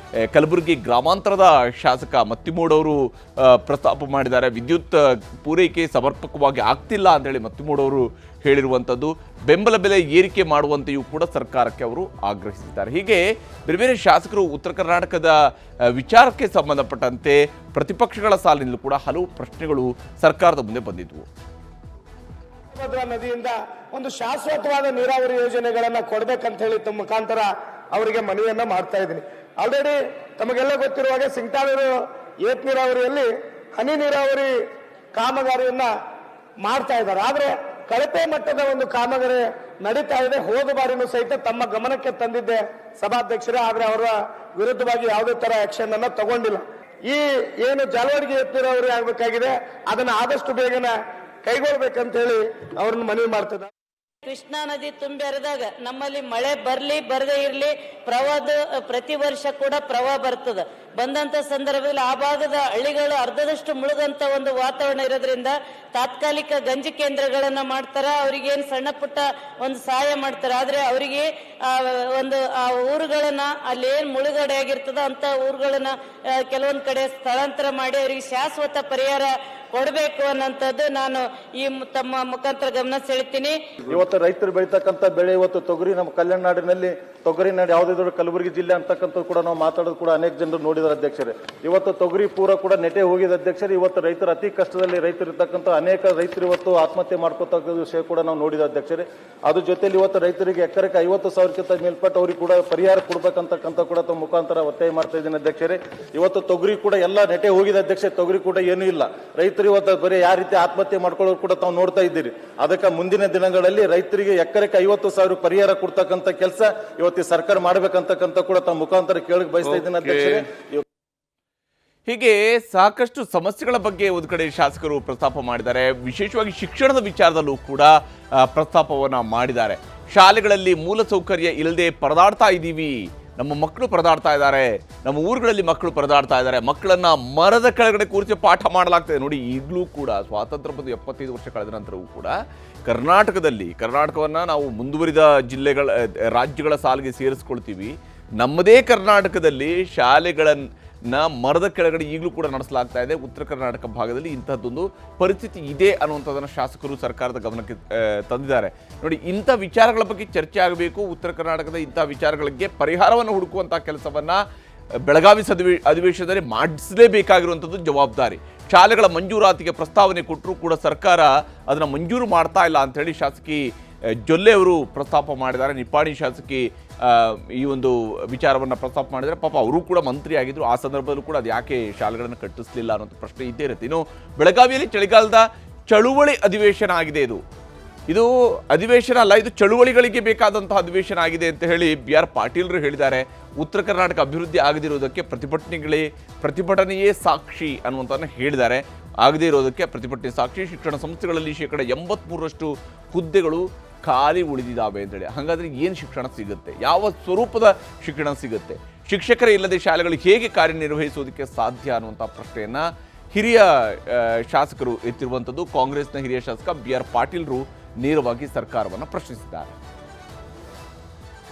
ಕಲಬುರಗಿ ಗ್ರಾಮಾಂತರದ ಶಾಸಕ ಮತ್ತಿಮೂಡ್ ಅವರು ಪ್ರಸ್ತಾಪ ಮಾಡಿದ್ದಾರೆ. ವಿದ್ಯುತ್ ಪೂರೈಕೆ ಸಮರ್ಪಕವಾಗಿ ಆಗ್ತಿಲ್ಲ ಅಂತೇಳಿ ಮತ್ತಿಮೂಡ್ ಅವರು ಹೇಳಿರುವಂಥದ್ದು. ಬೆಂಬಲ ಬೆಲೆ ಏರಿಕೆ ಮಾಡುವಂತೆಯೂ ಕೂಡ ಸರ್ಕಾರಕ್ಕೆ ಅವರು ಆಗ್ರಹಿಸಿದ್ದಾರೆ. ಹೀಗೆ ಬೇರೆ ಬೇರೆ ಶಾಸಕರು ಉತ್ತರ ಕರ್ನಾಟಕದ ವಿಚಾರಕ್ಕೆ ಸಂಬಂಧಪಟ್ಟಂತೆ ಪ್ರತಿಪಕ್ಷಗಳ ಸಾಲಿನಲ್ಲೂ ಕೂಡ ಹಲವು ಪ್ರಶ್ನೆಗಳು ಸರ್ಕಾರದ ಮುಂದೆ ಬಂದಿದ್ವು. ತುಂಗಭದ್ರಾ ನದಿಯಿಂದ ಒಂದು ಶಾಶ್ವತವಾದ ನೀರಾವರಿ ಯೋಜನೆಗಳನ್ನ ಕೊಡ್ಬೇಕಂತ ಹೇಳಿ ತಮ್ಮ ಮುಖಾಂತರ ಅವರಿಗೆ ಮನವಿಯನ್ನ ಮಾಡ್ತಾ ಇದ್ದೀನಿ. ಆಲ್ರೆಡಿ ತಮಗೆಲ್ಲ ಗೊತ್ತಿರುವಾಗ ಸಿಂಗ್ಟಾನೂರು ಏತ ನೀರಾವರಿಯಲ್ಲಿ ಹನಿ ನೀರಾವರಿ ಕಾಮಗಾರಿಯನ್ನ ಮಾಡ್ತಾ ಇದ್ದಾರೆ. ಆದ್ರೆ ಕಳಪೆ ಮಟ್ಟದ ಒಂದು ಕಾಮಗಾರಿ ನಡೀತಾ ಇದೆ. ಹೋದ ಬಾರಿನೂ ಸಹಿತ ತಮ್ಮ ಗಮನಕ್ಕೆ ತಂದಿದ್ದೆ ಸಭಾಧ್ಯಕ್ಷರೇ, ಆದ್ರೆ ಅವರ ವಿರುದ್ಧವಾಗಿ ಯಾವುದೇ ತರ ಆಕ್ಷನ್ ಅನ್ನ ತಗೊಂಡಿಲ್ಲ. ಈ ಏನು ಜಾಲವಾಡಿಗೆ ಏತ ನೀರಾವರಿ ಆಗ್ಬೇಕಾಗಿದೆ ಅದನ್ನ ಆದಷ್ಟು ಬೇಗನೆ ಕೈಗೊಳ್ಬೇಕಂತ ಹೇಳಿ ಅವ್ರನ್ನ ಮನವಿ ಮಾಡ್ತಿದ್ದಾರೆ. ಕೃಷ್ಣಾ ನದಿ ತುಂಬಿ ಹರಿದಾಗ ನಮ್ಮಲ್ಲಿ ಮಳೆ ಬರ್ಲಿ ಬರದೇ ಇರ್ಲಿ ಪ್ರತಿ ವರ್ಷ ಕೂಡ ಪ್ರವಾಹ ಬರ್ತದ. ಬಂದಂತ ಸಂದರ್ಭದಲ್ಲಿ ಆ ಭಾಗದ ಹಳ್ಳಿಗಳು ಅರ್ಧದಷ್ಟು ಮುಳುಗಂತ ಒಂದು ವಾತಾವರಣ ಇರೋದ್ರಿಂದ ತಾತ್ಕಾಲಿಕ ಗಂಜಿ ಕೇಂದ್ರಗಳನ್ನ ಮಾಡ್ತಾರ. ಅವ್ರಿಗೆ ಏನ್ ಸಣ್ಣ ಪುಟ್ಟ ಒಂದು ಸಹಾಯ ಮಾಡ್ತಾರ. ಆದ್ರೆ ಅವರಿಗೆ ಒಂದು ಆ ಊರುಗಳನ್ನ ಅಲ್ಲಿ ಏನ್ ಮುಳುಗಡೆ ಆಗಿರ್ತದ ಅಂತ ಊರುಗಳನ್ನ ಕೆಲವೊಂದ್ ಕಡೆ ಸ್ಥಳಾಂತರ ಮಾಡಿ ಅವರಿಗೆ ಶಾಶ್ವತ ಪರಿಹಾರ ಕೊಡಬೇಕು ಅನ್ನೋಂಥದ್ದು ನಾನು ಈ ತಮ್ಮ ಮುಖಾಂತರ ಗಮನ ಸೆಳಿತೀನಿ. ಇವತ್ತು ರೈತರು ಬೆಳೀತಕ್ಕಂಥ ಬೆಳೆ ಇವತ್ತು ತೊಗರಿ, ನಮ್ಮ ಕಲ್ಯಾಣ ನಾಡಿನಲ್ಲಿ ತೊಗರಿ ನಾಡು ಯಾವುದಾದ್ರು ಕಲಬುರಗಿ ಜಿಲ್ಲೆ ಅಂತಕ್ಕಂಥ ಕೂಡ ನಾವು ಮಾತಾಡೋದು ಕೂಡ ಅನೇಕ ಜನರು ನೋಡಿದಾರೆ ಅಧ್ಯಕ್ಷರೇ. ಇವತ್ತು ತೊಗರಿ ಪೂರ ಕೂಡ ನೆಟೆ ಹೋಗಿದೆ ಅಧ್ಯಕ್ಷರೇ. ಇವತ್ತು ರೈತರು ಅತಿ ಕಷ್ಟದಲ್ಲಿ ರೈತರು ಇರ್ತಕ್ಕಂಥ ಅನೇಕ ರೈತರು ಇವತ್ತು ಆತ್ಮಹತ್ಯೆ ಮಾಡ್ಕೋತಕ್ಕ ವಿಷಯ ಕೂಡ ನಾವು ನೋಡಿದ ಅಧ್ಯಕ್ಷರೇ. ಅದ್ರ ಜೊತೆಲಿ ಇವತ್ತು ರೈತರಿಗೆ ಎಕರೆಗೆ 50,000ಕ್ಕಿಂತ ಮೇಲ್ಪಟ್ಟು ಅವ್ರಿಗೆ ಕೂಡ ಪರಿಹಾರ ಕೊಡ್ಬೇಕಂತಕ್ಕಂಥ ಕೂಡ ತಮ್ಮ ಮುಖಾಂತರ ಒತ್ತಾಯ ಮಾಡ್ತಾ ಇದ್ದೀನಿ ಅಧ್ಯಕ್ಷರೇ. ಇವತ್ತು ತೊಗರಿ ಕೂಡ ಎಲ್ಲ ನೆಟೆ ಹೋಗಿದೆ ಅಧ್ಯಕ್ಷ. ತೊಗರಿ ಕೂಡ ಏನೂ ಇಲ್ಲ. ರೈತರು ಇವತ್ತು ಬರೀ ಯಾವ ರೀತಿ ಆತ್ಮಹತ್ಯೆ ಮಾಡ್ಕೊಳ್ಳೋರು ಕೂಡ ತಾವು ನೋಡ್ತಾ ಇದ್ದೀರಿ. ಅದಕ್ಕೆ ಮುಂದಿನ ದಿನಗಳಲ್ಲಿ ರೈತರಿಗೆ ಎಕರೆಗೆ 50,000 ಪರಿಹಾರ ಕೊಡ್ತಕ್ಕಂಥ ಕೆಲಸ ಇವತ್ತು ಸರ್ಕಾರ ಮಾಡ್ಬೇಕಂತಕ್ಕಂಥ ಕೂಡ ತಮ್ಮ ಮುಖಾಂತರ ಕೇಳಕ್ ಬಯಸ್ತಾ ಇದ್ದೀನಿ ಅಧ್ಯಕ್ಷರೇ. ಹೀಗೆ ಸಾಕಷ್ಟು ಸಮಸ್ಯೆಗಳ ಬಗ್ಗೆ ಒಂದು ಕಡೆ ಶಾಸಕರು ಪ್ರಸ್ತಾಪ ಮಾಡಿದ್ದಾರೆ. ವಿಶೇಷವಾಗಿ ಶಿಕ್ಷಣದ ವಿಚಾರದಲ್ಲೂ ಕೂಡ ಪ್ರಸ್ತಾಪವನ್ನ ಮಾಡಿದ್ದಾರೆ. ಶಾಲೆಗಳಲ್ಲಿ ಮೂಲಸೌಕರ್ಯ ಇಲ್ಲದೆ ಪರದಾಡ್ತಾ ಇದ್ದೀವಿ, ನಮ್ಮ ಮಕ್ಕಳು ಪರದಾಡ್ತಾ ಇದ್ದಾರೆ, ನಮ್ಮ ಊರುಗಳಲ್ಲಿ ಮಕ್ಕಳು ಪರದಾಡ್ತಾ ಇದ್ದಾರೆ, ಮಕ್ಕಳನ್ನ ಮರದ ಕೆಳಗಡೆ ಕೂರಿಸಿ ಪಾಠ ಮಾಡಲಾಗ್ತದೆ. ನೋಡಿ, ಈಗಲೂ ಕೂಡ ಸ್ವಾತಂತ್ರ್ಯ ಬಂದು 75 ವರ್ಷ ಕಳೆದ ನಂತರವೂ ಕೂಡ ಕರ್ನಾಟಕವನ್ನು ನಾವು ಮುಂದುವರಿದ ರಾಜ್ಯಗಳ ಸಾಲಿಗೆ ಸೇರಿಸ್ಕೊಳ್ತೀವಿ. ನಮ್ಮದೇ ಕರ್ನಾಟಕದಲ್ಲಿ ಶಾಲೆಗಳನ್ನ ಮರದ ಕೆಳಗಡೆ ಈಗಲೂ ಕೂಡ ನಡೆಸಲಾಗ್ತಾ ಇದೆ. ಉತ್ತರ ಕರ್ನಾಟಕ ಭಾಗದಲ್ಲಿ ಇಂತಹದ್ದೊಂದು ಪರಿಸ್ಥಿತಿ ಇದೆ ಅನ್ನುವಂಥದ್ದನ್ನು ಶಾಸಕರು ಸರ್ಕಾರದ ಗಮನಕ್ಕೆ ತಂದಿದ್ದಾರೆ. ನೋಡಿ, ಇಂಥ ವಿಚಾರಗಳ ಬಗ್ಗೆ ಚರ್ಚೆ ಆಗಬೇಕು. ಉತ್ತರ ಕರ್ನಾಟಕದ ಇಂಥ ವಿಚಾರಗಳಿಗೆ ಪರಿಹಾರವನ್ನು ಹುಡುಕುವಂಥ ಕೆಲಸವನ್ನು ಬೆಳಗಾವಿ ಅಧಿವೇಶನದಲ್ಲಿ ಮಾಡಿಸಲೇಬೇಕಾಗಿರುವಂಥದ್ದು ಜವಾಬ್ದಾರಿ. ಶಾಲೆಗಳ ಮಂಜೂರಾತಿಗೆ ಪ್ರಸ್ತಾವನೆ ಕೊಟ್ಟರೂ ಕೂಡ ಸರ್ಕಾರ ಅದನ್ನು ಮಂಜೂರು ಮಾಡ್ತಾ ಇಲ್ಲ ಅಂಥೇಳಿ ಶಾಸಕಿ ಜೊಲ್ಲೆ ಅವರು ಪ್ರಸ್ತಾಪ ಮಾಡಿದ್ದಾರೆ. ನಿಪ್ಪಾಣಿ ಶಾಸಕಿ ಈ ಒಂದು ವಿಚಾರವನ್ನು ಪ್ರಸ್ತಾಪ ಮಾಡಿದರೆ. ಪಾಪ ಅವರು ಕೂಡ ಮಂತ್ರಿ ಆಗಿದ್ರು. ಆ ಸಂದರ್ಭದಲ್ಲೂ ಕೂಡ ಅದು ಯಾಕೆ ಶಾಲೆಗಳನ್ನು ಕಟ್ಟಿಸಲಿಲ್ಲ ಅನ್ನೋಂಥ ಪ್ರಶ್ನೆ ಇದ್ದೇ ಇರುತ್ತೆ. ಇನ್ನು ಬೆಳಗಾವಿಯಲ್ಲಿ ಚಳಿಗಾಲದ ಚಳುವಳಿ ಅಧಿವೇಶನ ಆಗಿದೆ. ಇದು ಅಧಿವೇಶನ ಅಲ್ಲ, ಇದು ಚಳುವಳಿಗಳಿಗೆ ಬೇಕಾದಂತಹ ಅಧಿವೇಶನ ಆಗಿದೆ ಅಂತ ಹೇಳಿ BR ಪಾಟೀಲ್ರು ಹೇಳಿದ್ದಾರೆ. ಉತ್ತರ ಕರ್ನಾಟಕ ಅಭಿವೃದ್ಧಿ ಆಗದಿರೋದಕ್ಕೆ ಪ್ರತಿಭಟನೆಯೇ ಸಾಕ್ಷಿ ಅನ್ನುವಂಥದ್ದನ್ನು ಹೇಳಿದ್ದಾರೆ. ಆಗದೇ ಇರೋದಕ್ಕೆ ಪ್ರತಿಭಟನೆ ಸಾಕ್ಷಿ. ಶಿಕ್ಷಣ ಸಂಸ್ಥೆಗಳಲ್ಲಿ 83% ಹುದ್ದೆಗಳು ಖಾಲಿ ಉಳಿದಿದ್ದಾವೆ ಅಂತೇಳಿ. ಹಾಗಾದರೆ ಏನು ಶಿಕ್ಷಣ ಸಿಗುತ್ತೆ? ಯಾವ ಸ್ವರೂಪದ ಶಿಕ್ಷಣ ಸಿಗುತ್ತೆ? ಶಿಕ್ಷಕರೇ ಇಲ್ಲದೆ ಶಾಲೆಗಳು ಹೇಗೆ ಕಾರ್ಯನಿರ್ವಹಿಸೋದಕ್ಕೆ ಸಾಧ್ಯ ಅನ್ನುವಂಥ ಪ್ರಶ್ನೆಯನ್ನು ಹಿರಿಯ ಶಾಸಕರು ಎತ್ತಿರುವಂಥದ್ದು. ಕಾಂಗ್ರೆಸ್ನ ಹಿರಿಯ ಶಾಸಕ BR ಪಾಟೀಲ್ರು ನೇರವಾಗಿ ಸರ್ಕಾರವನ್ನು ಪ್ರಶ್ನಿಸಿದ್ದಾರೆ.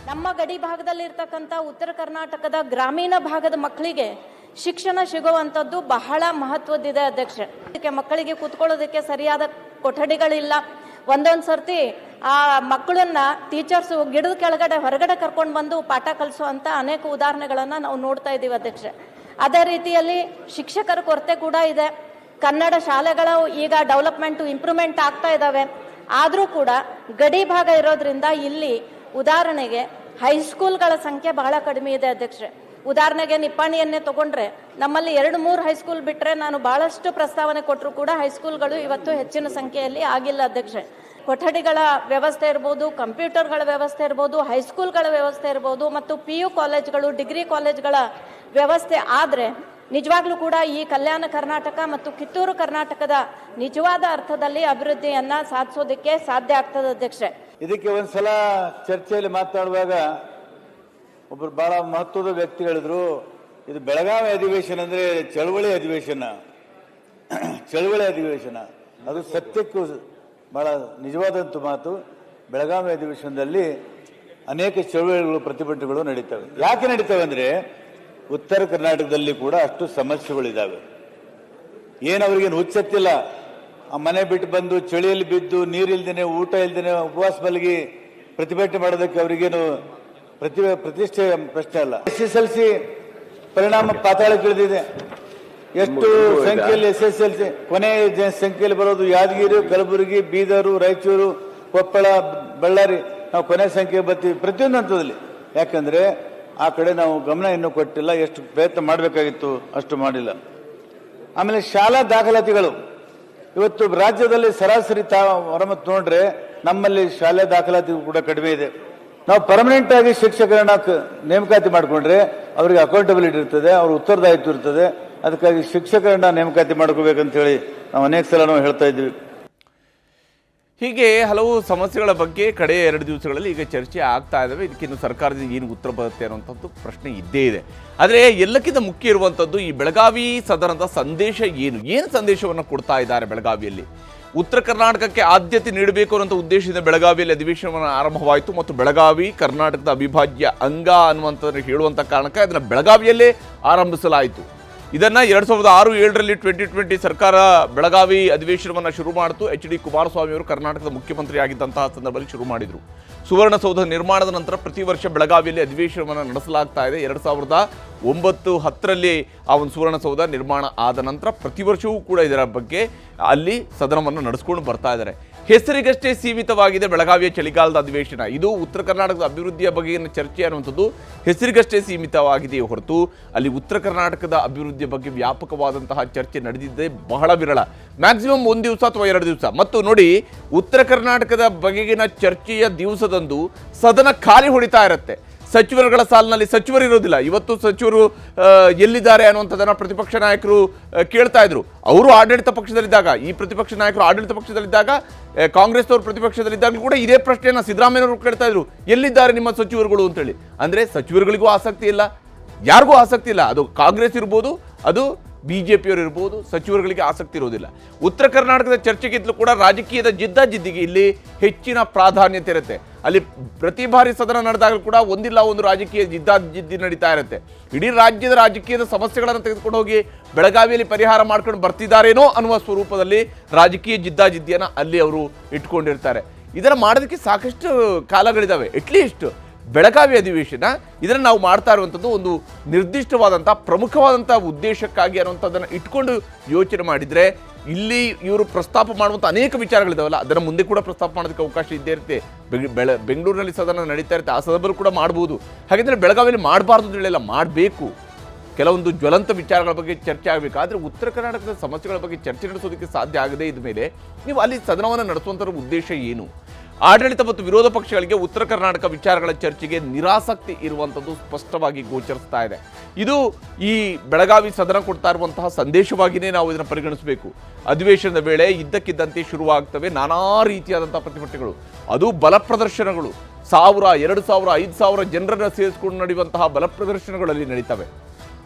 ನಮ್ಮ ಗಡಿ ಭಾಗದಲ್ಲಿರ್ತಕ್ಕಂಥ ಉತ್ತರ ಕರ್ನಾಟಕದ ಗ್ರಾಮೀಣ ಭಾಗದ ಮಕ್ಕಳಿಗೆ ಶಿಕ್ಷಣ ಸಿಗುವಂಥದ್ದು ಬಹಳ ಮಹತ್ವದಿದೆ ಅಧ್ಯಕ್ಷ. ಮಕ್ಕಳಿಗೆ ಕೂತ್ಕೊಳ್ಳೋದಕ್ಕೆ ಸರಿಯಾದ ಕೊಠಡಿಗಳಿಲ್ಲ. ಒಂದೊಂದು ಸರ್ತಿ ಆ ಮಕ್ಕಳನ್ನ ಟೀಚರ್ಸ್ ಗಿಡದ ಕೆಳಗಡೆ ಹೊರಗಡೆ ಕರ್ಕೊಂಡು ಬಂದು ಪಾಠ ಕಲಿಸುವಂತ ಅನೇಕ ಉದಾಹರಣೆಗಳನ್ನ ನಾವು ನೋಡ್ತಾ ಇದ್ದೀವಿ ಅಧ್ಯಕ್ಷ. ಅದೇ ರೀತಿಯಲ್ಲಿ ಶಿಕ್ಷಕರ ಕೊರತೆ ಕೂಡ ಇದೆ. ಕನ್ನಡ ಶಾಲೆಗಳು ಈಗ ಡೆವಲಪ್ಮೆಂಟ್ ಇಂಪ್ರೂವ್ಮೆಂಟ್ ಆಗ್ತಾ ಇದ್ದಾವೆ. ಆದರೂ ಕೂಡ ಗಡಿ ಭಾಗ ಇರೋದ್ರಿಂದ ಇಲ್ಲಿ ಉದಾಹರಣೆಗೆ ಹೈಸ್ಕೂಲ್ಗಳ ಸಂಖ್ಯೆ ಬಹಳ ಕಡಿಮೆ ಇದೆ ಅಧ್ಯಕ್ಷರೇ. ಉದಾಹರಣೆಗೆ ನಿಪ್ಪಾಣಿಯನ್ನೇ ತಗೊಂಡ್ರೆ ನಮ್ಮಲ್ಲಿ 2-3 ಹೈಸ್ಕೂಲ್ ಬಿಟ್ಟರೆ ನಾನು ಬಹಳಷ್ಟು ಪ್ರಸ್ತಾವನೆ ಕೊಟ್ಟರು ಕೂಡ ಹೈಸ್ಕೂಲ್ಗಳು ಇವತ್ತು ಹೆಚ್ಚಿನ ಸಂಖ್ಯೆಯಲ್ಲಿ ಆಗಿಲ್ಲ ಅಧ್ಯಕ್ಷರೇ. ಕೊಠಡಿಗಳ ವ್ಯವಸ್ಥೆ ಇರ್ಬೋದು, ಕಂಪ್ಯೂಟರ್ಗಳ ವ್ಯವಸ್ಥೆ ಇರ್ಬೋದು, ಹೈಸ್ಕೂಲ್ಗಳ ವ್ಯವಸ್ಥೆ ಇರ್ಬೋದು ಮತ್ತು PU ಕಾಲೇಜ್ಗಳು, ಡಿಗ್ರಿ ಕಾಲೇಜ್ಗಳ ವ್ಯವಸ್ಥೆ ಆದರೆ ನಿಜವಾಗ್ಲೂ ಕೂಡ ಈ ಕಲ್ಯಾಣ ಕರ್ನಾಟಕ ಮತ್ತು ಕಿತ್ತೂರು ಕರ್ನಾಟಕದ ನಿಜವಾದ ಅರ್ಥದಲ್ಲಿ ಅಭಿವೃದ್ಧಿಯನ್ನ ಸಾಧಿಸೋದಕ್ಕೆ ಸಾಧ್ಯ ಆಗ್ತದೆ ಅಧ್ಯಕ್ಷರೇ. ಇದಕ್ಕೆ ಒಂದ್ಸಲ ಚರ್ಚೆಯಲ್ಲಿ ಮಾತನಾಡುವಾಗ ಒಬ್ಬರು ಬಹಳ ಮಹತ್ವದ ವ್ಯಕ್ತಿ ಹೇಳಿದ್ರು, ಇದು ಬೆಳಗಾವಿ ಅಧಿವೇಶನ ಅಂದ್ರೆ ಚಳವಳಿ ಅಧಿವೇಶನ. ಅದು ಸತ್ಯಕ್ಕೂ ಬಹಳ ನಿಜವಾದಂಥ ಮಾತು. ಬೆಳಗಾವಿ ಅಧಿವೇಶನದಲ್ಲಿ ಅನೇಕ ಚಳವಳಿಗಳು, ಪ್ರತಿಭಟನೆಗಳು ನಡೀತವೆ. ಯಾಕೆ ನಡೀತವೆ ಅಂದ್ರೆ ಉತ್ತರ ಕರ್ನಾಟಕದಲ್ಲಿ ಕೂಡ ಅಷ್ಟು ಸಮಸ್ಯೆಗಳಿದ್ದಾವೆ. ಏನು ಅವ್ರಿಗೇನು ಹುಚ್ಚತ್ತಿಲ್ಲ. ಆ ಮನೆ ಬಿಟ್ಟು ಬಂದು ಚಳಿಯಲ್ಲಿ ಬಿದ್ದು ನೀರಿಲ್ದೇನೆ ಊಟ ಇಲ್ದೇನೆ ಉಪವಾಸ ಮಲಗಿ ಪ್ರತಿಭಟನೆ ಮಾಡೋದಕ್ಕೆ ಅವರಿಗೇನು ಪ್ರತಿಷ್ಠೆ ಪ್ರಶ್ನೆ ಅಲ್ಲ. SSLC ಪರಿಣಾಮ ಪಾತಾಳಕ್ಕಿಳಿದಿದೆ. ಎಷ್ಟು ಸಂಖ್ಯೆಯಲ್ಲಿ SSLC ಕೊನೆ ಸಂಖ್ಯೆಯಲ್ಲಿ ಬರೋದು ಯಾದಗಿರಿ, ಕಲಬುರಗಿ, ಬೀದರು, ರಾಯಚೂರು, ಕೊಪ್ಪಳ, ಬಳ್ಳಾರಿ. ನಾವು ಕೊನೆ ಸಂಖ್ಯೆ ಬರ್ತೀವಿ ಪ್ರತಿಯೊಂದು ಹಂತದಲ್ಲಿ. ಯಾಕಂದ್ರೆ ಆ ಕಡೆ ನಾವು ಗಮನ ಇನ್ನೂ ಕೊಟ್ಟಿಲ್ಲ. ಎಷ್ಟು ಪ್ರಯತ್ನ ಮಾಡಬೇಕಾಗಿತ್ತು ಅಷ್ಟು ಮಾಡಿಲ್ಲ. ಆಮೇಲೆ ಶಾಲಾ ದಾಖಲಾತಿಗಳು ಇವತ್ತು ರಾಜ್ಯದಲ್ಲಿ ಸರಾಸರಿ ಹೊರಮತ್ ನೋಡ್ರೆ ನಮ್ಮಲ್ಲಿ ಶಾಲೆ ದಾಖಲಾತಿ ಕೂಡ ಕಡಿಮೆ ಇದೆ. ನಾವು ಪರ್ಮನೆಂಟ್ ಆಗಿ ಶಿಕ್ಷಕರನ್ನ ನೇಮಕಾತಿ ಮಾಡಿಕೊಂಡ್ರೆ ಅವರಿಗೆ ಅಕೌಂಟಬಿಲಿಟಿ ಇರ್ತದೆ, ಅವ್ರ ಉತ್ತರದಾಯಿತ್ವ ಇರ್ತದೆ. ಅದಕ್ಕಾಗಿ ಶಿಕ್ಷಕರನ್ನ ನೇಮಕಾತಿ ಮಾಡ್ಕೋಬೇಕಂತ ಹೇಳಿ ನಾವು ಅನೇಕ ಸಲ ನಾವು ಹೇಳ್ತಾ ಇದ್ವಿ. ಹೀಗೆ ಹಲವು ಸಮಸ್ಯೆಗಳ ಬಗ್ಗೆ ಕಡೆ 2 ದಿವಸಗಳಲ್ಲಿ ಈಗ ಚರ್ಚೆ ಆಗ್ತಾ ಇದ್ದಾವೆ. ಇದಕ್ಕಿನ್ನು ಸರ್ಕಾರದಿಂದ ಏನು ಉತ್ತರ ಬರುತ್ತೆ ಅನ್ನುವಂಥದ್ದು ಪ್ರಶ್ನೆ ಇದ್ದೇ ಇದೆ. ಆದರೆ ಎಲ್ಲಕ್ಕಿಂತ ಮುಖ್ಯ ಇರುವಂಥದ್ದು ಈ ಬೆಳಗಾವಿ ಸದನದ ಸಂದೇಶ ಏನು ಸಂದೇಶವನ್ನು ಕೊಡ್ತಾ ಇದ್ದಾರೆ ಬೆಳಗಾವಿಯಲ್ಲಿ. ಉತ್ತರ ಕರ್ನಾಟಕಕ್ಕೆ ಆದ್ಯತೆ ನೀಡಬೇಕು ಅನ್ನುವಂಥ ಉದ್ದೇಶದಿಂದ ಬೆಳಗಾವಿಯಲ್ಲಿ ಅಧಿವೇಶನವನ್ನು ಆರಂಭವಾಯಿತು ಮತ್ತು ಬೆಳಗಾವಿ ಕರ್ನಾಟಕದ ಅವಿಭಾಜ್ಯ ಅಂಗ ಅನ್ನುವಂಥದ್ದನ್ನು ಹೇಳುವಂಥ ಕಾರಣಕ್ಕೆ ಅದನ್ನು ಬೆಳಗಾವಿಯಲ್ಲೇ ಆರಂಭಿಸಲಾಯಿತು. ಇದನ್ನು 2006-7ರಲ್ಲಿ 2020 ಸರ್ಕಾರ ಬೆಳಗಾವಿ ಅಧಿವೇಶನವನ್ನು ಶುರು ಮಾಡಿತು. HD ಕುಮಾರಸ್ವಾಮಿ ಅವರು ಕರ್ನಾಟಕದ ಮುಖ್ಯಮಂತ್ರಿ ಆಗಿದ್ದಂತಹ ಸಂದರ್ಭದಲ್ಲಿ ಶುರು ಮಾಡಿದರು. ಸುವರ್ಣಸೌಧ ನಿರ್ಮಾಣದ ನಂತರ ಪ್ರತಿ ವರ್ಷ ಬೆಳಗಾವಿಯಲ್ಲಿ ಅಧಿವೇಶನವನ್ನು ನಡೆಸಲಾಗ್ತಾ ಇದೆ. 2009-10ರಲ್ಲಿ ಆ ಒಂದು ಸುವರ್ಣಸೌಧ ನಿರ್ಮಾಣ ಆದ ನಂತರ ಪ್ರತಿ ವರ್ಷವೂ ಕೂಡ ಇದರ ಬಗ್ಗೆ ಅಲ್ಲಿ ಸದನವನ್ನು ನಡೆಸ್ಕೊಂಡು ಬರ್ತಾ ಇದ್ದಾರೆ. ಹೆಸರಿಗಷ್ಟೇ ಸೀಮಿತವಾಗಿದೆ ಬೆಳಗಾವಿಯ ಚಳಿಗಾಲದ ಅಧಿವೇಶನ. ಇದು ಉತ್ತರ ಕರ್ನಾಟಕದ ಅಭಿವೃದ್ಧಿಯ ಬಗೆಗಿನ ಚರ್ಚೆ ಅನ್ನುವಂಥದ್ದು ಹೆಸರಿಗಷ್ಟೇ ಸೀಮಿತವಾಗಿದೆಯೇ ಹೊರತು ಅಲ್ಲಿ ಉತ್ತರ ಕರ್ನಾಟಕದ ಅಭಿವೃದ್ಧಿಯ ಬಗ್ಗೆ ವ್ಯಾಪಕವಾದಂತಹ ಚರ್ಚೆ ನಡೆದಿದ್ದೇ ಬಹಳ ವಿರಳ. ಮ್ಯಾಕ್ಸಿಮಮ್ 1 ದಿವಸ ಅಥವಾ 2 ದಿವಸ. ಮತ್ತು ನೋಡಿ, ಉತ್ತರ ಕರ್ನಾಟಕದ ಬಗೆಗಿನ ಚರ್ಚೆಯ ದಿವಸದಂದು ಸದನ ಖಾಲಿ ಹೊಡಿತಾ ಇರುತ್ತೆ. ಸಚಿವರುಗಳ ಸಾಲಿನಲ್ಲಿ ಸಚಿವರು ಇರೋದಿಲ್ಲ. ಇವತ್ತು ಸಚಿವರು ಎಲ್ಲಿದ್ದಾರೆ ಅನ್ನುವಂಥದ್ದನ್ನು ಪ್ರತಿಪಕ್ಷ ನಾಯಕರು ಕೇಳ್ತಾ ಇದ್ರು. ಅವರು ಆಡಳಿತ ಪಕ್ಷದಲ್ಲಿದ್ದಾಗ, ಈ ಪ್ರತಿಪಕ್ಷ ನಾಯಕರು ಆಡಳಿತ ಪಕ್ಷದಲ್ಲಿದ್ದಾಗ, ಕಾಂಗ್ರೆಸ್ನವರು ಪ್ರತಿಪಕ್ಷದಲ್ಲಿದ್ದಾಗಲೂ ಕೂಡ ಇದೇ ಪ್ರಶ್ನೆಯನ್ನು ಸಿದ್ದರಾಮಯ್ಯವರು ಕೇಳ್ತಾ ಇದ್ರು, ಎಲ್ಲಿದ್ದಾರೆ ನಿಮ್ಮ ಸಚಿವರುಗಳು ಅಂತೇಳಿ. ಅಂದರೆ ಸಚಿವರುಗಳಿಗೂ ಆಸಕ್ತಿ ಇಲ್ಲ, ಯಾರಿಗೂ ಆಸಕ್ತಿ ಇಲ್ಲ. ಅದು ಕಾಂಗ್ರೆಸ್ ಇರ್ಬೋದು, ಅದು BJಪಿಯವರು ಇರ್ಬೋದು, ಸಚಿವರುಗಳಿಗೆ ಆಸಕ್ತಿ ಇರೋದಿಲ್ಲ. ಉತ್ತರ ಕರ್ನಾಟಕದ ಚರ್ಚೆಗಿಂತಲೂ ಕೂಡ ರಾಜಕೀಯದ ಜಿದ್ದಾಜಿದ್ದಿಗೆ ಇಲ್ಲಿ ಹೆಚ್ಚಿನ ಪ್ರಾಧಾನ್ಯತೆ ಇರುತ್ತೆ. ಅಲ್ಲಿ ಪ್ರತಿ ಬಾರಿ ಸದನ ನಡೆದಾಗಲೂ ಕೂಡ ಒಂದಿಲ್ಲ ಒಂದು ರಾಜಕೀಯ ಜಿದ್ದಾಜಿದ್ದಿ ನಡೀತಾ ಇರುತ್ತೆ. ಇಡೀ ರಾಜ್ಯದ ರಾಜಕೀಯದ ಸಮಸ್ಯೆಗಳನ್ನು ತೆಗೆದುಕೊಂಡು ಹೋಗಿ ಬೆಳಗಾವಿಯಲ್ಲಿ ಪರಿಹಾರ ಮಾಡ್ಕೊಂಡು ಬರ್ತಿದ್ದಾರೇನೋ ಅನ್ನುವ ಸ್ವರೂಪದಲ್ಲಿ ರಾಜಕೀಯ ಜಿದ್ದಾಜಿದ್ದಿಯನ್ನು ಅಲ್ಲಿ ಅವರು ಇಟ್ಕೊಂಡಿರ್ತಾರೆ. ಇದನ್ನು ಮಾಡೋದಕ್ಕೆ ಸಾಕಷ್ಟು ಕಾಲಗಳಿದ್ದಾವೆ. ಅಟ್ಲೀಸ್ಟ್ ಬೆಳಗಾವಿ ಅಧಿವೇಶನ ಇದನ್ನು ನಾವು ಮಾಡ್ತಾ ಇರುವಂಥದ್ದು ಒಂದು ನಿರ್ದಿಷ್ಟವಾದಂಥ ಪ್ರಮುಖವಾದಂಥ ಉದ್ದೇಶಕ್ಕಾಗಿ ಅನ್ನುವಂಥದ್ದನ್ನು ಇಟ್ಕೊಂಡು ಯೋಚನೆ ಮಾಡಿದರೆ ಇಲ್ಲಿ ಇವರು ಪ್ರಸ್ತಾಪ ಮಾಡುವಂಥ ಅನೇಕ ವಿಚಾರಗಳಿದಾವಲ್ಲ, ಅದನ್ನು ಮುಂದೆ ಕೂಡ ಪ್ರಸ್ತಾಪ ಮಾಡೋದಕ್ಕೆ ಅವಕಾಶ ಇದ್ದೇ ಇರುತ್ತೆ. ಬೆಂಗಳೂರಿನಲ್ಲಿ ಸದನ ನಡೀತಾ ಇರುತ್ತೆ, ಆ ಸದನದಲ್ಲೂ ಕೂಡ ಮಾಡ್ಬೋದು. ಹಾಗಿದ್ರೆ ಬೆಳಗಾವಿಯಲ್ಲಿ ಮಾಡಬಾರ್ದು ಅಂತ ಹೇಳಿಲ್ಲ, ಮಾಡಬೇಕು. ಕೆಲವೊಂದು ಜ್ವಲಂತ ವಿಚಾರಗಳ ಬಗ್ಗೆ ಚರ್ಚೆ ಆಗಬೇಕು. ಆದರೆ ಉತ್ತರ ಕರ್ನಾಟಕದ ಸಮಸ್ಯೆಗಳ ಬಗ್ಗೆ ಚರ್ಚೆ ನಡೆಸೋದಕ್ಕೆ ಸಾಧ್ಯ ಆಗದೇ ಇದ್ದ ಮೇಲೆ ನೀವು ಅಲ್ಲಿ ಸದನವನ್ನು ನಡೆಸುವಂಥ ಉದ್ದೇಶ ಏನು? ಆಡಳಿತ ಮತ್ತು ವಿರೋಧ ಪಕ್ಷಗಳಿಗೆ ಉತ್ತರ ಕರ್ನಾಟಕ ವಿಚಾರಗಳ ಚರ್ಚೆಗೆ ನಿರಾಸಕ್ತಿ ಇರುವಂಥದ್ದು ಸ್ಪಷ್ಟವಾಗಿ ಗೋಚರಿಸ್ತಾ ಇದೆ. ಇದು ಈ ಬೆಳಗಾವಿ ಸದನ ಕೊಡ್ತಾ ಇರುವಂತಹ ಸಂದೇಶವಾಗಿಯೇ ನಾವು ಇದನ್ನು ಪರಿಗಣಿಸಬೇಕು. ಅಧಿವೇಶನದ ವೇಳೆ ಇದ್ದಕ್ಕಿದ್ದಂತೆ ಶುರುವಾಗ್ತವೆ ನಾನಾ ರೀತಿಯಾದಂಥ ಪ್ರತಿಭಟನೆಗಳು, ಅದು ಬಲ ಪ್ರದರ್ಶನಗಳು. 1000, 2000, 5000 ಜನರನ್ನು ಸೇರಿಸ್ಕೊಂಡು ನಡೆಯುವಂತಹ ಬಲ ಪ್ರದರ್ಶನಗಳಲ್ಲಿ ನಡೀತವೆ.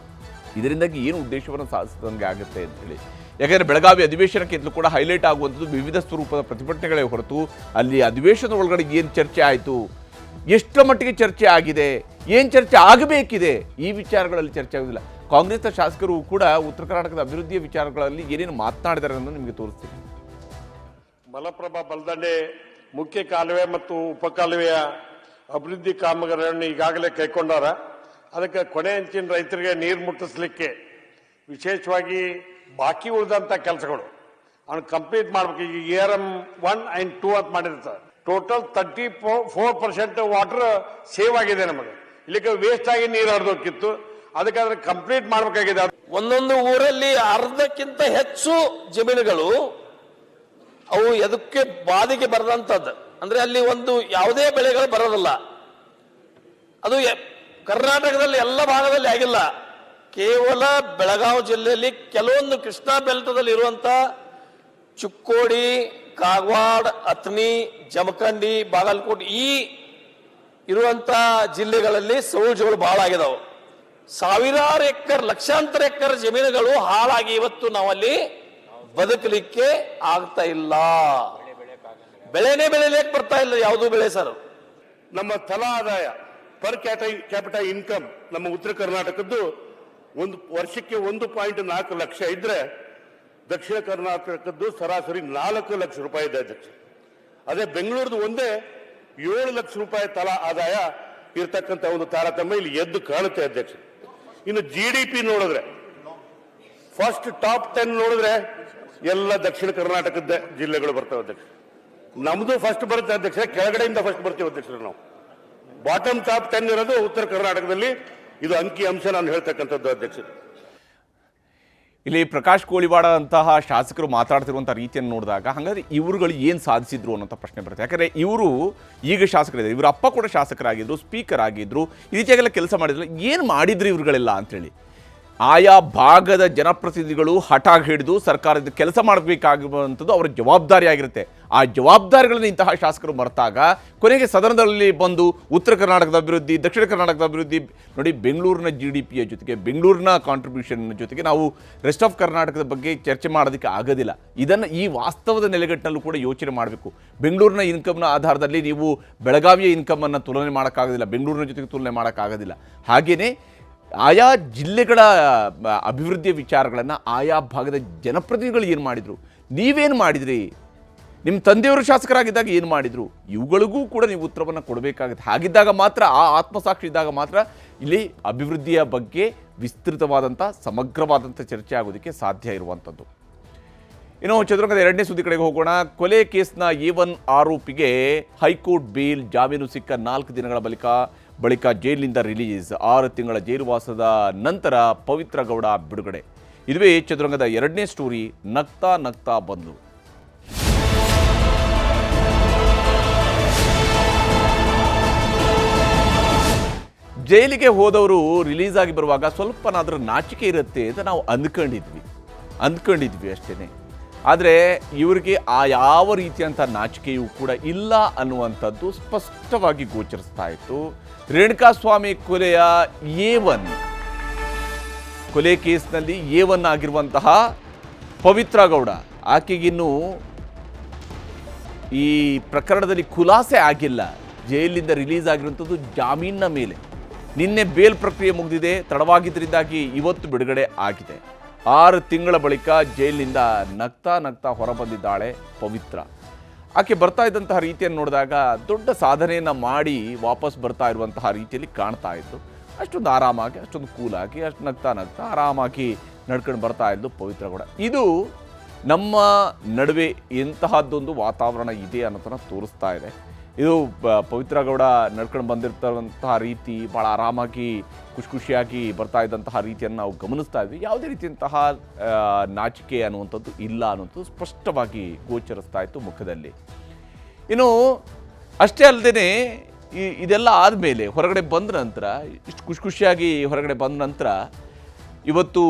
ಇದರಿಂದಾಗಿ ಏನು ಉದ್ದೇಶವನ್ನು ಸಾಧಿಸಿದಂಗೆ ಆಗುತ್ತೆ ಅಂತೇಳಿ. ಯಾಕೆಂದರೆ ಬೆಳಗಾವಿ ಅಧಿವೇಶನಕ್ಕಿಂತಲೂ ಕೂಡ ಹೈಲೈಟ್ ಆಗುವಂಥದ್ದು ವಿವಿಧ ಸ್ವರೂಪದ ಪ್ರತಿಭಟನೆಗಳೇ ಹೊರತು ಅಲ್ಲಿ ಅಧಿವೇಶನದ ಒಳಗಡೆ ಏನು ಚರ್ಚೆ ಆಯಿತು, ಎಷ್ಟರ ಮಟ್ಟಿಗೆ ಚರ್ಚೆ ಆಗಿದೆ, ಏನು ಚರ್ಚೆ ಆಗಬೇಕಿದೆ, ಈ ವಿಚಾರಗಳಲ್ಲಿ ಚರ್ಚೆ ಆಗೋದಿಲ್ಲ. ಕಾಂಗ್ರೆಸ್ನ ಶಾಸಕರು ಕೂಡ ಉತ್ತರ ಕರ್ನಾಟಕದ ಅಭಿವೃದ್ಧಿಯ ವಿಚಾರಗಳಲ್ಲಿ ಏನೇನು ಮಾತನಾಡಿದ್ದಾರೆ ಅನ್ನೋದು ನಿಮಗೆ ತೋರಿಸ್ತೀನಿ. ಮಲಪ್ರಭಾ ಬಲದಂಡೆ, ಮುಖ್ಯ ಕಾಲುವೆ ಮತ್ತು ಉಪಕಾಲುವೆಯ ಅಭಿವೃದ್ಧಿ ಕಾಮಗಾರಿಯನ್ನು ಈಗಾಗಲೇ ಕೈಗೊಂಡಾರ. ಅದಕ್ಕೆ ಕೊನೆ ಅಂಚಿನ ರೈತರಿಗೆ ನೀರು ಮುಟ್ಟಿಸ್ಲಿಕ್ಕೆ ವಿಶೇಷವಾಗಿ ಬಾಕಿ ಉಳಿದಂತ ಕೆಲಸಗಳು ಅವ್ನು ಕಂಪ್ಲೀಟ್ ಮಾಡ್ಬೇಕು. ಈಗ ERM 1 and 2 ಅಂತ ಮಾಡಿರ್ತಾರೆ. ಟೋಟಲ್ 34% ವಾಟರ್ ಸೇವ್ ಆಗಿದೆ ನಮಗೆ. ಇಲ್ಲಿಗೆ ವೇಸ್ಟ್ ಆಗಿ ನೀರು ಹರಿದೋಕಿತ್ತು, ಅದಕ್ಕೆ ಅದನ್ನ ಕಂಪ್ಲೀಟ್ ಮಾಡಬೇಕಾಗಿದೆ. ಒಂದೊಂದು ಊರಲ್ಲಿ ಅರ್ಧಕ್ಕಿಂತ ಹೆಚ್ಚು ಜಮೀನುಗಳು ಅವು ಎದಕ್ಕೆ ಬಾಧಿಗೆ ಬರದಂತದ್ದು. ಅಂದ್ರೆ ಅಲ್ಲಿ ಒಂದು ಯಾವುದೇ ಬೆಳೆಗಳು ಬರೋದಿಲ್ಲ. ಅದು ಕರ್ನಾಟಕದಲ್ಲಿ ಎಲ್ಲ ಭಾಗದಲ್ಲಿ ಆಗಿಲ್ಲ. ಕೇವಲ ಬೆಳಗಾವಿ ಜಿಲ್ಲೆಯಲ್ಲಿ ಕೆಲವೊಂದು ಕೃಷ್ಣಾ ಬೆಲ್ಟದಲ್ಲಿ ಇರುವಂತ ಚಿಕ್ಕೋಡಿ, ಕಾಗವಾಡ, ಅಥಣಿ, ಜಮಖಂಡಿ, ಬಾಗಲಕೋಟೆ ಈ ಇರುವಂತ ಜಿಲ್ಲೆಗಳಲ್ಲಿ ಸೌಜಗಳು ಬಹಳ ಆಗಿದಾವೆ. ಸಾವಿರಾರು ಎಕರೆ, ಲಕ್ಷಾಂತರ ಎಕರೆ ಜಮೀನುಗಳು ಹಾಳಾಗಿ ಇವತ್ತು ನಾವಲ್ಲಿ ಬದುಕಲಿಕ್ಕೆ ಆಗ್ತಾ ಇಲ್ಲ. ಬೆಳೆನೇ ಬೆಳೆಯಲಿಕ್ಕೆ ಬರ್ತಾ ಇಲ್ಲ ಯಾವುದೂ ಬೆಳೆ ಸರ್. ನಮ್ಮ ತಲಾ ಆದಾಯ ಪರ್ ಕ್ಯಾಪಿಟಲ್ ಇನ್ಕಮ್ ನಮ್ಮ ಉತ್ತರ ಕರ್ನಾಟಕದ್ದು ಒಂದು ವರ್ಷಕ್ಕೆ 1.4 ಲಕ್ಷ ಇದ್ರೆ ದಕ್ಷಿಣ ಕರ್ನಾಟಕದ್ದು ಸರಾಸರಿ 4 ಲಕ್ಷ ರೂಪಾಯಿ ಇದೆ ಅಧ್ಯಕ್ಷ. ಅದೇ ಬೆಂಗಳೂರದು ಒಂದೇ 7 ಲಕ್ಷ ರೂಪಾಯಿ ತಲಾ ಆದಾಯ ಇರ್ತಕ್ಕಂಥ ಒಂದು ತಾರತಮ್ಯ ಇಲ್ಲಿ ಎದ್ದು ಕಾಣುತ್ತೆ ಅಧ್ಯಕ್ಷ. ಇನ್ನು GDP ನೋಡಿದ್ರೆ ಫಸ್ಟ್ ಟಾಪ್ 10 ನೋಡಿದ್ರೆ ಎಲ್ಲ ದಕ್ಷಿಣ ಕರ್ನಾಟಕದ ಜಿಲ್ಲೆಗಳು ಬರ್ತವೆ ಅಧ್ಯಕ್ಷ. ನಮ್ದು ಫಸ್ಟ್ ಬರುತ್ತೆ ಅಧ್ಯಕ್ಷ, ಕೆಳಗಡೆಯಿಂದ ಫಸ್ಟ್ ಬರ್ತೀವಿ ಅಧ್ಯಕ್ಷರು ನಾವು. ಬಾಟಮ್ ಟಾಪ್ 10 ಇರೋದು ಉತ್ತರ ಕರ್ನಾಟಕದಲ್ಲಿ. ಇದು ಅಂಕಿ ಅಂಶ ನಾನು ಹೇಳ್ತಕ್ಕಂಥದ್ದು ಅಧ್ಯಕ್ಷ. ಇಲ್ಲಿ ಪ್ರಕಾಶ್ ಕೋಳಿವಾಡ ಅಂತಹ ಶಾಸಕರು ಮಾತಾಡ್ತಿರುವಂಥ ರೀತಿಯನ್ನು ನೋಡಿದಾಗ ಹಾಗಾದ್ರೆ ಇವ್ರುಗಳು ಏನು ಸಾಧಿಸಿದ್ರು ಅನ್ನೋಂಥ ಪ್ರಶ್ನೆ ಬರುತ್ತೆ. ಯಾಕಂದರೆ ಇವರು ಈಗ ಶಾಸಕರಿದ್ದಾರೆ, ಇವರ ಅಪ್ಪ ಕೂಡ ಶಾಸಕರಾಗಿದ್ದರು, ಸ್ಪೀಕರ್ ಆಗಿದ್ದರು, ಈ ರೀತಿಯಾಗೆಲ್ಲ ಕೆಲಸ ಮಾಡಿದ್ರು. ಏನು ಮಾಡಿದ್ರು ಇವ್ರುಗಳೆಲ್ಲ ಅಂತೇಳಿ ಆಯಾ ಭಾಗದ ಜನಪ್ರತಿನಿಧಿಗಳು ಹಠ ಹಿಡಿದು ಸರ್ಕಾರದ ಕೆಲಸ ಮಾಡಬೇಕಾಗಿರುವಂಥದ್ದು ಅವರ ಜವಾಬ್ದಾರಿ ಆಗಿರುತ್ತೆ. ಆ ಜವಾಬ್ದಾರಿಗಳನ್ನು ಇಂತಹ ಶಾಸಕರು ಮರೆತಾಗ ಕೊನೆಗೆ ಸದನದಲ್ಲಿ ಬಂದು ಉತ್ತರ ಕರ್ನಾಟಕದ ಅಭಿವೃದ್ಧಿ, ದಕ್ಷಿಣ ಕರ್ನಾಟಕದ ಅಭಿವೃದ್ಧಿ ನೋಡಿ, ಬೆಂಗಳೂರಿನ GDPಯ ಜೊತೆಗೆ ಬೆಂಗಳೂರಿನ ಕಾಂಟ್ರಿಬ್ಯೂಷನ್ ಜೊತೆಗೆ ನಾವು ರೆಸ್ಟ್ ಆಫ್ ಕರ್ನಾಟಕದ ಬಗ್ಗೆ ಚರ್ಚೆ ಮಾಡೋದಕ್ಕೆ ಆಗೋದಿಲ್ಲ. ಇದನ್ನು ಈ ವಾಸ್ತವದ ನೆಲೆಗಟ್ಟಿನಲ್ಲೂ ಕೂಡ ಯೋಚನೆ ಮಾಡಬೇಕು. ಬೆಂಗಳೂರಿನ ಇನ್ಕಮ್ನ ಆಧಾರದಲ್ಲಿ ನೀವು ಬೆಳಗಾವಿಯ ಇನ್ಕಮನ್ನು ತುಲನೆ ಮಾಡೋಕ್ಕಾಗೋದಿಲ್ಲ, ಬೆಂಗಳೂರಿನ ಜೊತೆಗೆ ತುಲನೆ ಮಾಡೋಕ್ಕಾಗೋದಿಲ್ಲ. ಹಾಗೆಯೇ ಆಯಾ ಜಿಲ್ಲೆಗಳ ಅಭಿವೃದ್ಧಿಯ ವಿಚಾರಗಳನ್ನು ಆಯಾ ಭಾಗದ ಜನಪ್ರತಿನಿಧಿಗಳು ಏನು ಮಾಡಿದರು, ನೀವೇನು ಮಾಡಿದ್ರಿ, ನಿಮ್ಮ ತಂದೆಯವರು ಶಾಸಕರಾಗಿದ್ದಾಗ ಏನು ಮಾಡಿದರು, ಇವುಗಳಿಗೂ ಕೂಡ ನೀವು ಉತ್ತರವನ್ನು ಕೊಡಬೇಕಾಗುತ್ತೆ. ಹಾಗಿದ್ದಾಗ ಮಾತ್ರ, ಆ ಆತ್ಮಸಾಕ್ಷಿ ಇದ್ದಾಗ ಮಾತ್ರ ಇಲ್ಲಿ ಅಭಿವೃದ್ಧಿಯ ಬಗ್ಗೆ ವಿಸ್ತೃತವಾದಂಥ ಸಮಗ್ರವಾದಂಥ ಚರ್ಚೆ ಆಗೋದಕ್ಕೆ ಸಾಧ್ಯ ಇರುವಂಥದ್ದು. ಇನ್ನು ಚದುರಂಗದ ಎರಡನೇ ಸುದ್ದಿ ಕಡೆಗೆ ಹೋಗೋಣ. ಕೊಲೆ ಕೇಸ್ನ A1 ಆರೋಪಿಗೆ ಹೈಕೋರ್ಟ್ ಬೇಲ್, ಜಾಮೀನು ಸಿಕ್ಕ 4 ದಿನಗಳ ಬಳಿಕ ಜೈಲಿನಿಂದ ರಿಲೀಸ್, 6 ತಿಂಗಳ ಜೈಲುವಾಸದ ನಂತರ ಪವಿತ್ರ ಗೌಡ ಬಿಡುಗಡೆ. ಇದುವೇ ಚದುರಂಗದ ಎರಡನೇ ಸ್ಟೋರಿ. ನಗ್ತಾ ನಗ್ತಾ ಬಂದು ಜೈಲಿಗೆ ಹೋದವರು ರಿಲೀಸ್ ಆಗಿ ಬರುವಾಗ ಸ್ವಲ್ಪನಾದರೂ ನಾಚಿಕೆ ಇರುತ್ತೆ ಅಂತ ನಾವು ಅಂದ್ಕೊಂಡಿದ್ವಿ ಅಷ್ಟೇ. ಆದರೆ ಇವರಿಗೆ ಆ ಯಾವ ರೀತಿಯಂಥ ನಾಚಿಕೆಯೂ ಕೂಡ ಇಲ್ಲ ಅನ್ನುವಂಥದ್ದು ಸ್ಪಷ್ಟವಾಗಿ ಗೋಚರಿಸ್ತಾ ಇತ್ತು. ರೇಣುಕಾಸ್ವಾಮಿ ಕೊಲೆಯ A1 ಕೊಲೆ ಕೇಸ್ನಲ್ಲಿ A1 ಆಗಿರುವಂತಹ ಪವಿತ್ರ ಗೌಡ, ಆಕೆಗಿನ್ನೂ ಈ ಪ್ರಕರಣದಲ್ಲಿ ಖುಲಾಸೆ ಆಗಿಲ್ಲ. ಜೈಲಿಂದ ರಿಲೀಸ್ ಆಗಿರುವಂಥದ್ದು ಜಾಮೀನಿನ ಮೇಲೆ. ನಿನ್ನೆ ಬೇಲ್ ಪ್ರಕ್ರಿಯೆ ಮುಗಿದಿದೆ, ತಡವಾಗಿದ್ದರಿಂದಾಗಿ ಇವತ್ತು ಬಿಡುಗಡೆ ಆಗಿದೆ. 6 ತಿಂಗಳ ಬಳಿಕ ಜೈಲಿನಿಂದ ನಗ್ತಾ ನಗ್ತಾ ಹೊರಬಂದಿದ್ದಾಳೆ ಪವಿತ್ರ. ಆಕೆ ಬರ್ತಾ ಇದ್ದಂತಹ ರೀತಿಯನ್ನು ನೋಡಿದಾಗ ದೊಡ್ಡ ಸಾಧನೆಯನ್ನು ಮಾಡಿ ವಾಪಸ್ ಬರ್ತಾ ಇರುವಂತಹ ರೀತಿಯಲ್ಲಿ ಕಾಣ್ತಾ ಇತ್ತು. ಅಷ್ಟೊಂದು ಆರಾಮಾಗಿ, ಅಷ್ಟೊಂದು ಕೂಲಾಗಿ, ಅಷ್ಟು ನಗ್ತಾ ನಗ್ತಾ ಆರಾಮಾಗಿ ನಡ್ಕೊಂಡು ಬರ್ತಾ ಇದ್ದು ಪವಿತ್ರ ಗೌಡ. ಇದು ನಮ್ಮ ನಡುವೆ ಎಂತಹದ್ದೊಂದು ವಾತಾವರಣ ಇದೆ ಅನ್ನೋದನ್ನು ತೋರಿಸ್ತಾ ಇದೆ. ಇದು ಪವಿತ್ರ ಗೌಡ ನಡ್ಕೊಂಡು ಬಂದಿರ್ತಕ್ಕಂತಹ ರೀತಿ, ಭಾಳ ಆರಾಮಾಗಿ ಖುಷಿಯಾಗಿ ಬರ್ತಾ ಇದ್ದಂತಹ ರೀತಿಯನ್ನು ನಾವು ಗಮನಿಸ್ತಾ ಇದ್ವಿ. ಯಾವುದೇ ರೀತಿಯಂತಹ ನಾಚಿಕೆ ಅನ್ನುವಂಥದ್ದು ಇಲ್ಲ ಅನ್ನುವಂಥದ್ದು ಸ್ಪಷ್ಟವಾಗಿ ಗೋಚರಿಸ್ತಾ ಇತ್ತು ಮುಖದಲ್ಲಿ. ಇನ್ನು ಅಷ್ಟೇ ಅಲ್ಲದೆ ಇದೆಲ್ಲ ಆದಮೇಲೆ ಹೊರಗಡೆ ಬಂದ ನಂತರ, ಇಷ್ಟು ಖುಷಿಯಾಗಿ ಹೊರಗಡೆ ಬಂದ ನಂತರ ಇವತ್ತು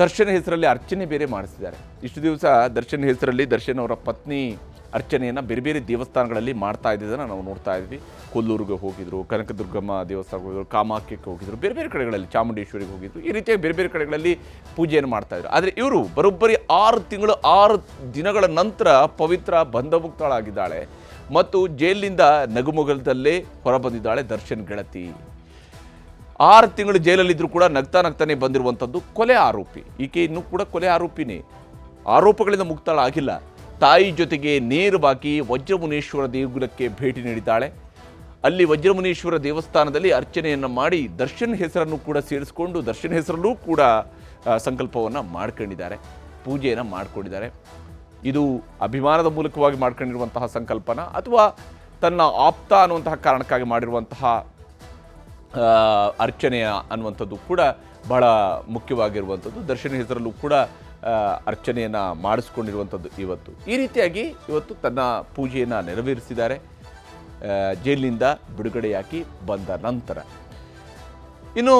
ದರ್ಶನ್ ಹೆಸರಲ್ಲಿ ಅರ್ಚನೆ ಬೇರೆ ಮಾಡಿಸಿದ್ದಾರೆ. ಇಷ್ಟು ದಿವಸ ದರ್ಶನ್ ಹೆಸರಲ್ಲಿ ದರ್ಶನ್ ಅವರ ಪತ್ನಿ ಅರ್ಚನೆಯನ್ನು ಬೇರೆ ಬೇರೆ ದೇವಸ್ಥಾನಗಳಲ್ಲಿ ಮಾಡ್ತಾ ಇದ್ದಿದ್ದನ್ನು ನಾವು ನೋಡ್ತಾ ಇದ್ವಿ. ಕೊಲ್ಲೂರಿಗೆ ಹೋಗಿದ್ರು, ಕನಕದುರ್ಗಮ್ಮ ದೇವಸ್ಥಾನಕ್ಕೆ ಹೋಗಿದ್ರು, ಕಾಮಾಖ್ಯಕ್ಕೆ ಹೋಗಿದ್ರು, ಬೇರೆ ಬೇರೆ ಕಡೆಗಳಲ್ಲಿ ಚಾಮುಂಡೇಶ್ವರಿಗೆ ಹೋಗಿದ್ರು. ಈ ರೀತಿಯಾಗಿ ಬೇರೆ ಬೇರೆ ಕಡೆಗಳಲ್ಲಿ ಪೂಜೆಯನ್ನು ಮಾಡ್ತಾಯಿದ್ರು. ಆದರೆ ಇವರು ಬರೋಬ್ಬರಿ 6 ದಿನಗಳ ನಂತರ ಪವಿತ್ರ ಬಂಧಮುಕ್ತಳಾಗಿದ್ದಾಳೆ ಮತ್ತು ಜೈಲಿನಿಂದ ನಗುಮೊಗಲದಲ್ಲೇ ಹೊರಬಂದಿದ್ದಾಳೆ ದರ್ಶನ್ ಗೆಳತಿ. 6 ತಿಂಗಳು ಜೈಲಲ್ಲಿದ್ದರೂ ಕೂಡ ನಗ್ತಾನೆ ಬಂದಿರುವಂಥದ್ದು ಕೊಲೆ ಆರೋಪಿ. ಈಕೆ ಇನ್ನೂ ಕೂಡ ಕೊಲೆ ಆರೋಪಿನೇ, ಆರೋಪಗಳಿಂದ ಮುಕ್ತಳಾಗಿಲ್ಲ. ತಾಯಿ ಜೊತೆಗೆ ನೇರವಾಗಿ ವಜ್ರಮುನೇಶ್ವರ ದೇಗುಲಕ್ಕೆ ಭೇಟಿ ನೀಡಿದ್ದಾಳೆ. ಅಲ್ಲಿ ವಜ್ರಮುನೇಶ್ವರ ದೇವಸ್ಥಾನದಲ್ಲಿ ಅರ್ಚನೆಯನ್ನು ಮಾಡಿ ದರ್ಶನ್ ಹೆಸರನ್ನು ಕೂಡ ಸೇರಿಸಿಕೊಂಡು ದರ್ಶನ್ ಹೆಸರಲ್ಲೂ ಕೂಡ ಸಂಕಲ್ಪವನ್ನು ಮಾಡ್ಕೊಂಡಿದ್ದಾರೆ, ಪೂಜೆಯನ್ನು ಮಾಡಿಕೊಂಡಿದ್ದಾರೆ. ಇದು ಅಭಿಮಾನದ ಮೂಲಕವಾಗಿ ಮಾಡ್ಕೊಂಡಿರುವಂತಹ ಸಂಕಲ್ಪನ ಅಥವಾ ತನ್ನ ಆಪ್ತ ಅನ್ನುವಂತಹ ಕಾರಣಕ್ಕಾಗಿ ಮಾಡಿರುವಂತಹ ಅರ್ಚನೆಯ ಅನ್ನುವಂಥದ್ದು ಕೂಡ ಬಹಳ ಮುಖ್ಯವಾಗಿರುವಂಥದ್ದು. ದರ್ಶನ ಹೆಸರಲ್ಲೂ ಕೂಡ ಅರ್ಚನೆಯನ್ನು ಮಾಡಿಸ್ಕೊಂಡಿರುವಂಥದ್ದು ಇವತ್ತು. ಈ ರೀತಿಯಾಗಿ ಇವತ್ತು ತನ್ನ ಪೂಜೆಯನ್ನು ನೆರವೇರಿಸಿದ್ದಾರೆ ಜೈಲಿನಿಂದ ಬಿಡುಗಡೆಯಾಗಿ ಬಂದ ನಂತರ. ಇನ್ನು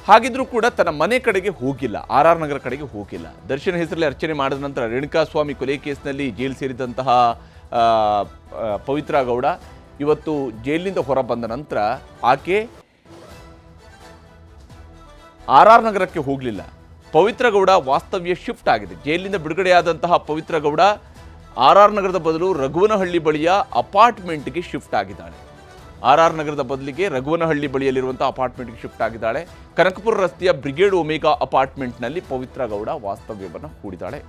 ಹಾಗಿದ್ರೂ ಕೂಡ ತನ್ನ ಮನೆ ಕಡೆಗೆ ಹೋಗಿಲ್ಲ, RR ನಗರ ಕಡೆಗೆ ಹೋಗಿಲ್ಲ. ದರ್ಶನ ಹೆಸರಲ್ಲಿ ಅರ್ಚನೆ ಮಾಡಿದ ನಂತರ ರೇಣುಕಾಸ್ವಾಮಿ ಕೊಲೆ ಕೇಸ್ನಲ್ಲಿ ಜೈಲು ಸೇರಿದಂತಹ ಪವಿತ್ರ ಗೌಡ ಇವತ್ತು ಜೈಲಿನಿಂದ ಹೊರ ಬಂದ ನಂತರ ಆಕೆ RR ನಗರಕ್ಕೆ ಹೋಗಲಿಲ್ಲ. ಪವಿತ್ರ ಗೌಡ ವಾಸ್ತವ್ಯ ಶಿಫ್ಟ್ ಆಗಿದೆ. ಜೈಲಿನಿಂದ ಬಿಡುಗಡೆಯಾದಂತಹ ಪವಿತ್ರ ಗೌಡ RR ನಗರದ ಬದಲು ರಘುವನಹಳ್ಳಿ ಬಳಿಯ ಅಪಾರ್ಟ್ಮೆಂಟ್ಗೆ ಶಿಫ್ಟ್ ಆಗಿದ್ದಾಳೆ. RR ನಗರದ ಬದಲಿಗೆ ರಘುವನಹಳ್ಳಿ ಬಳಿಯಲ್ಲಿರುವಂಥ ಅಪಾರ್ಟ್ಮೆಂಟ್ಗೆ ಶಿಫ್ಟ್ ಆಗಿದ್ದಾಳೆ. ಕನಕಪುರ ರಸ್ತೆಯ ಬ್ರಿಗೇಡ್ ಒಮೆಗಾ ಅಪಾರ್ಟ್ಮೆಂಟ್ನಲ್ಲಿ ಪವಿತ್ರ ಗೌಡ ವಾಸ್ತವ್ಯವನ್ನು ಹೂಡಿದ್ದಾಳೆ.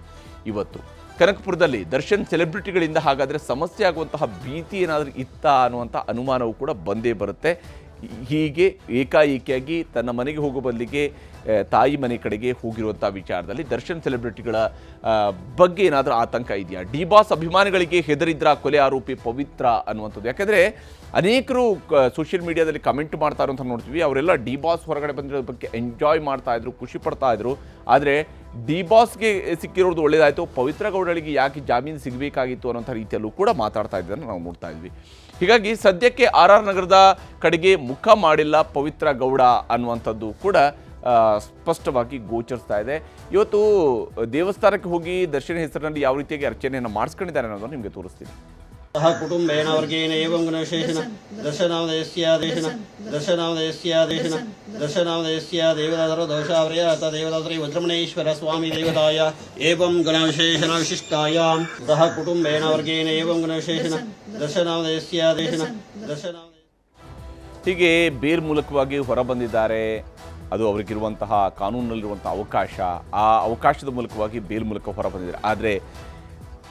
ಇವತ್ತು ಕನಕಪುರದಲ್ಲಿ ದರ್ಶನ್ ಸೆಲೆಬ್ರಿಟಿಗಳಿಂದ ಹಾಗಾದರೆ ಸಮಸ್ಯೆ ಆಗುವಂತಹ ಭೀತಿ ಏನಾದರೂ ಇತ್ತಾ ಅನ್ನುವಂಥ ಅನುಮಾನವೂ ಕೂಡ ಬಂದೇ ಬರುತ್ತೆ. ಹೀಗೆ ಏಕಾಏಕಿಯಾಗಿ ತನ್ನ ಮನೆಗೆ ಹೋಗೋ ಬದಲಿಗೆ ತಾಯಿ ಮನೆ ಕಡೆಗೆ ಹೋಗಿರುವಂಥ ವಿಚಾರದಲ್ಲಿ ದರ್ಶನ್ ಸೆಲೆಬ್ರಿಟಿಗಳ ಬಗ್ಗೆ ಏನಾದರೂ ಆತಂಕ ಇದೆಯಾ? ಡಿ-ಬಾಸ್ ಅಭಿಮಾನಿಗಳಿಗೆ ಹೆದರಿದ್ರ ಕೊಲೆ ಆರೋಪಿ ಪವಿತ್ರ ಅನ್ನುವಂಥದ್ದು. ಯಾಕಂದರೆ ಅನೇಕರು ಸೋಷಿಯಲ್ ಮೀಡಿಯಾದಲ್ಲಿ ಕಮೆಂಟ್ ಮಾಡ್ತಾ ಇರೋಂಥ ನೋಡ್ತೀವಿ. ಅವರೆಲ್ಲ ಡಿ-ಬಾಸ್ ಹೊರಗಡೆ ಬಂದಿರೋದ್ರ ಬಗ್ಗೆ ಎಂಜಾಯ್ ಮಾಡ್ತಾ ಇದ್ರು, ಖುಷಿ ಪಡ್ತಾ ಇದ್ರು. ಆದರೆ ಡಿ-ಬಾಸ್ಗೆ ಸಿಕ್ಕಿರೋದು ಒಳ್ಳೇದಾಯಿತು, ಪವಿತ್ರ ಗೌಡಳಿಗೆ ಯಾಕೆ ಜಾಮೀನು ಸಿಗಬೇಕಾಗಿತ್ತು ಅನ್ನೋಂಥ ರೀತಿಯಲ್ಲೂ ಕೂಡ ಮಾತಾಡ್ತಾ ಇದ್ದನ್ನು ನಾವು ನೋಡ್ತಾ ಇದ್ವಿ. ಹೀಗಾಗಿ ಸದ್ಯಕ್ಕೆ RR ನಗರದ ಕಡೆಗೆ ಮುಖ ಮಾಡಿಲ್ಲ ಪವಿತ್ರ ಗೌಡ ಅನ್ನುವಂಥದ್ದು ಕೂಡ ಸ್ಪಷ್ಟವಾಗಿ ಗೋಚರಿಸ್ತಾ ಇದೆ. ಇವತ್ತು ದೇವಸ್ಥಾನಕ್ಕೆ ಹೋಗಿ ದರ್ಶನ ಹೆಸರಿನಲ್ಲಿ ಯಾವ ರೀತಿಯಾಗಿ ಅರ್ಚನೆಯನ್ನು ಮಾಡಿಸ್ಕೊಂಡಿದ್ದಾರೆ ಅನ್ನೋದನ್ನು ನಿಮಗೆ ತೋರಿಸ್ತೀನಿ. ಸಹ ಕುಟುಂಬೇನ ವರ್ಗೇನ ಏವಂ ಗುಣವಿಶೇಷಣ ದರ್ಶನಾಮದಯಸ್ಯಾದೇಶನ ದೇವದಾದರ ದೋಷಾವ್ರಯ ದೇವದಾದ್ರಿ ವಜ್ರಮಣೇಶ್ವರ ಸ್ವಾಮಿ ದೇವದಾಯ ಏವಂ ಗುಣವಿಶೇಷಣ ವಿಶಿಷ್ಟಾಯಾಂ ಸಹ ಕುಟುಂಬೇನ ವರ್ಗೇನ ಏವಂ ಗುಣವಿಶೇಷಣ ದರ್ಶನಾಮದಯಸ್ಯಾದೇಶನ. ಹೀಗೆ ಬೇರ್ ಮೂಲಕವಾಗಿ ಹೊರಬಂದಿದ್ದಾರೆ. ಅದು ಅವರಿಗಿರುವಂತಹ ಕಾನೂನಿನಲ್ಲಿರುವಂಥ ಅವಕಾಶ, ಆ ಅವಕಾಶದ ಮೂಲಕವಾಗಿ ಬೇಲ್ ಮೂಲಕ ಹೊರಬಂದಿದ್ದಾರೆ. ಆದರೆ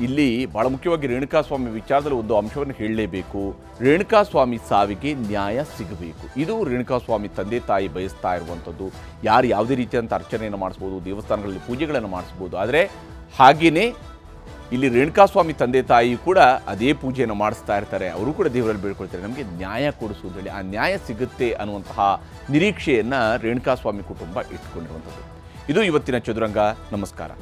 ಇಲ್ಲಿ ಭಾಳ ಮುಖ್ಯವಾಗಿ ರೇಣುಕಾಸ್ವಾಮಿ ವಿಚಾರದಲ್ಲಿ ಒಂದು ಅಂಶವನ್ನು ಹೇಳಲೇಬೇಕು. ರೇಣುಕಾಸ್ವಾಮಿ ಸಾವಿಗೆ ನ್ಯಾಯ ಸಿಗಬೇಕು. ಇದು ರೇಣುಕಾಸ್ವಾಮಿ ತಂದೆ ತಾಯಿ ಬಯಸ್ತಾ ಇರುವಂಥದ್ದು. ಯಾರು ಯಾವುದೇ ರೀತಿಯಾದಂಥ ಅರ್ಚನೆಯನ್ನು ಮಾಡಿಸ್ಬೋದು, ದೇವಸ್ಥಾನಗಳಲ್ಲಿ ಪೂಜೆಗಳನ್ನು ಮಾಡಿಸ್ಬೋದು. ಆದರೆ ಹಾಗೆಯೇ ಇಲ್ಲಿ ರೇಣುಕಾಸ್ವಾಮಿ ತಂದೆ ತಾಯಿ ಕೂಡ ಅದೇ ಪೂಜೆಯನ್ನು ಮಾಡಿಸ್ತಾ ಇರ್ತಾರೆ. ಅವರು ಕೂಡ ದೇವರಲ್ಲಿ ಬೇಡ್ಕೊಳ್ತಾರೆ, ನಮಗೆ ನ್ಯಾಯ ಕೊಡಿಸು ಹೇಳಿ. ಆ ನ್ಯಾಯ ಸಿಗುತ್ತೆ ಅನ್ನುವಂತಹ ನಿರೀಕ್ಷೆಯನ್ನು ರೇಣುಕಾಸ್ವಾಮಿ ಕುಟುಂಬ ಇಟ್ಕೊಂಡಿರುವಂಥದ್ದು. ಇದು ಇವತ್ತಿನ ಚದುರಂಗ. ನಮಸ್ಕಾರ.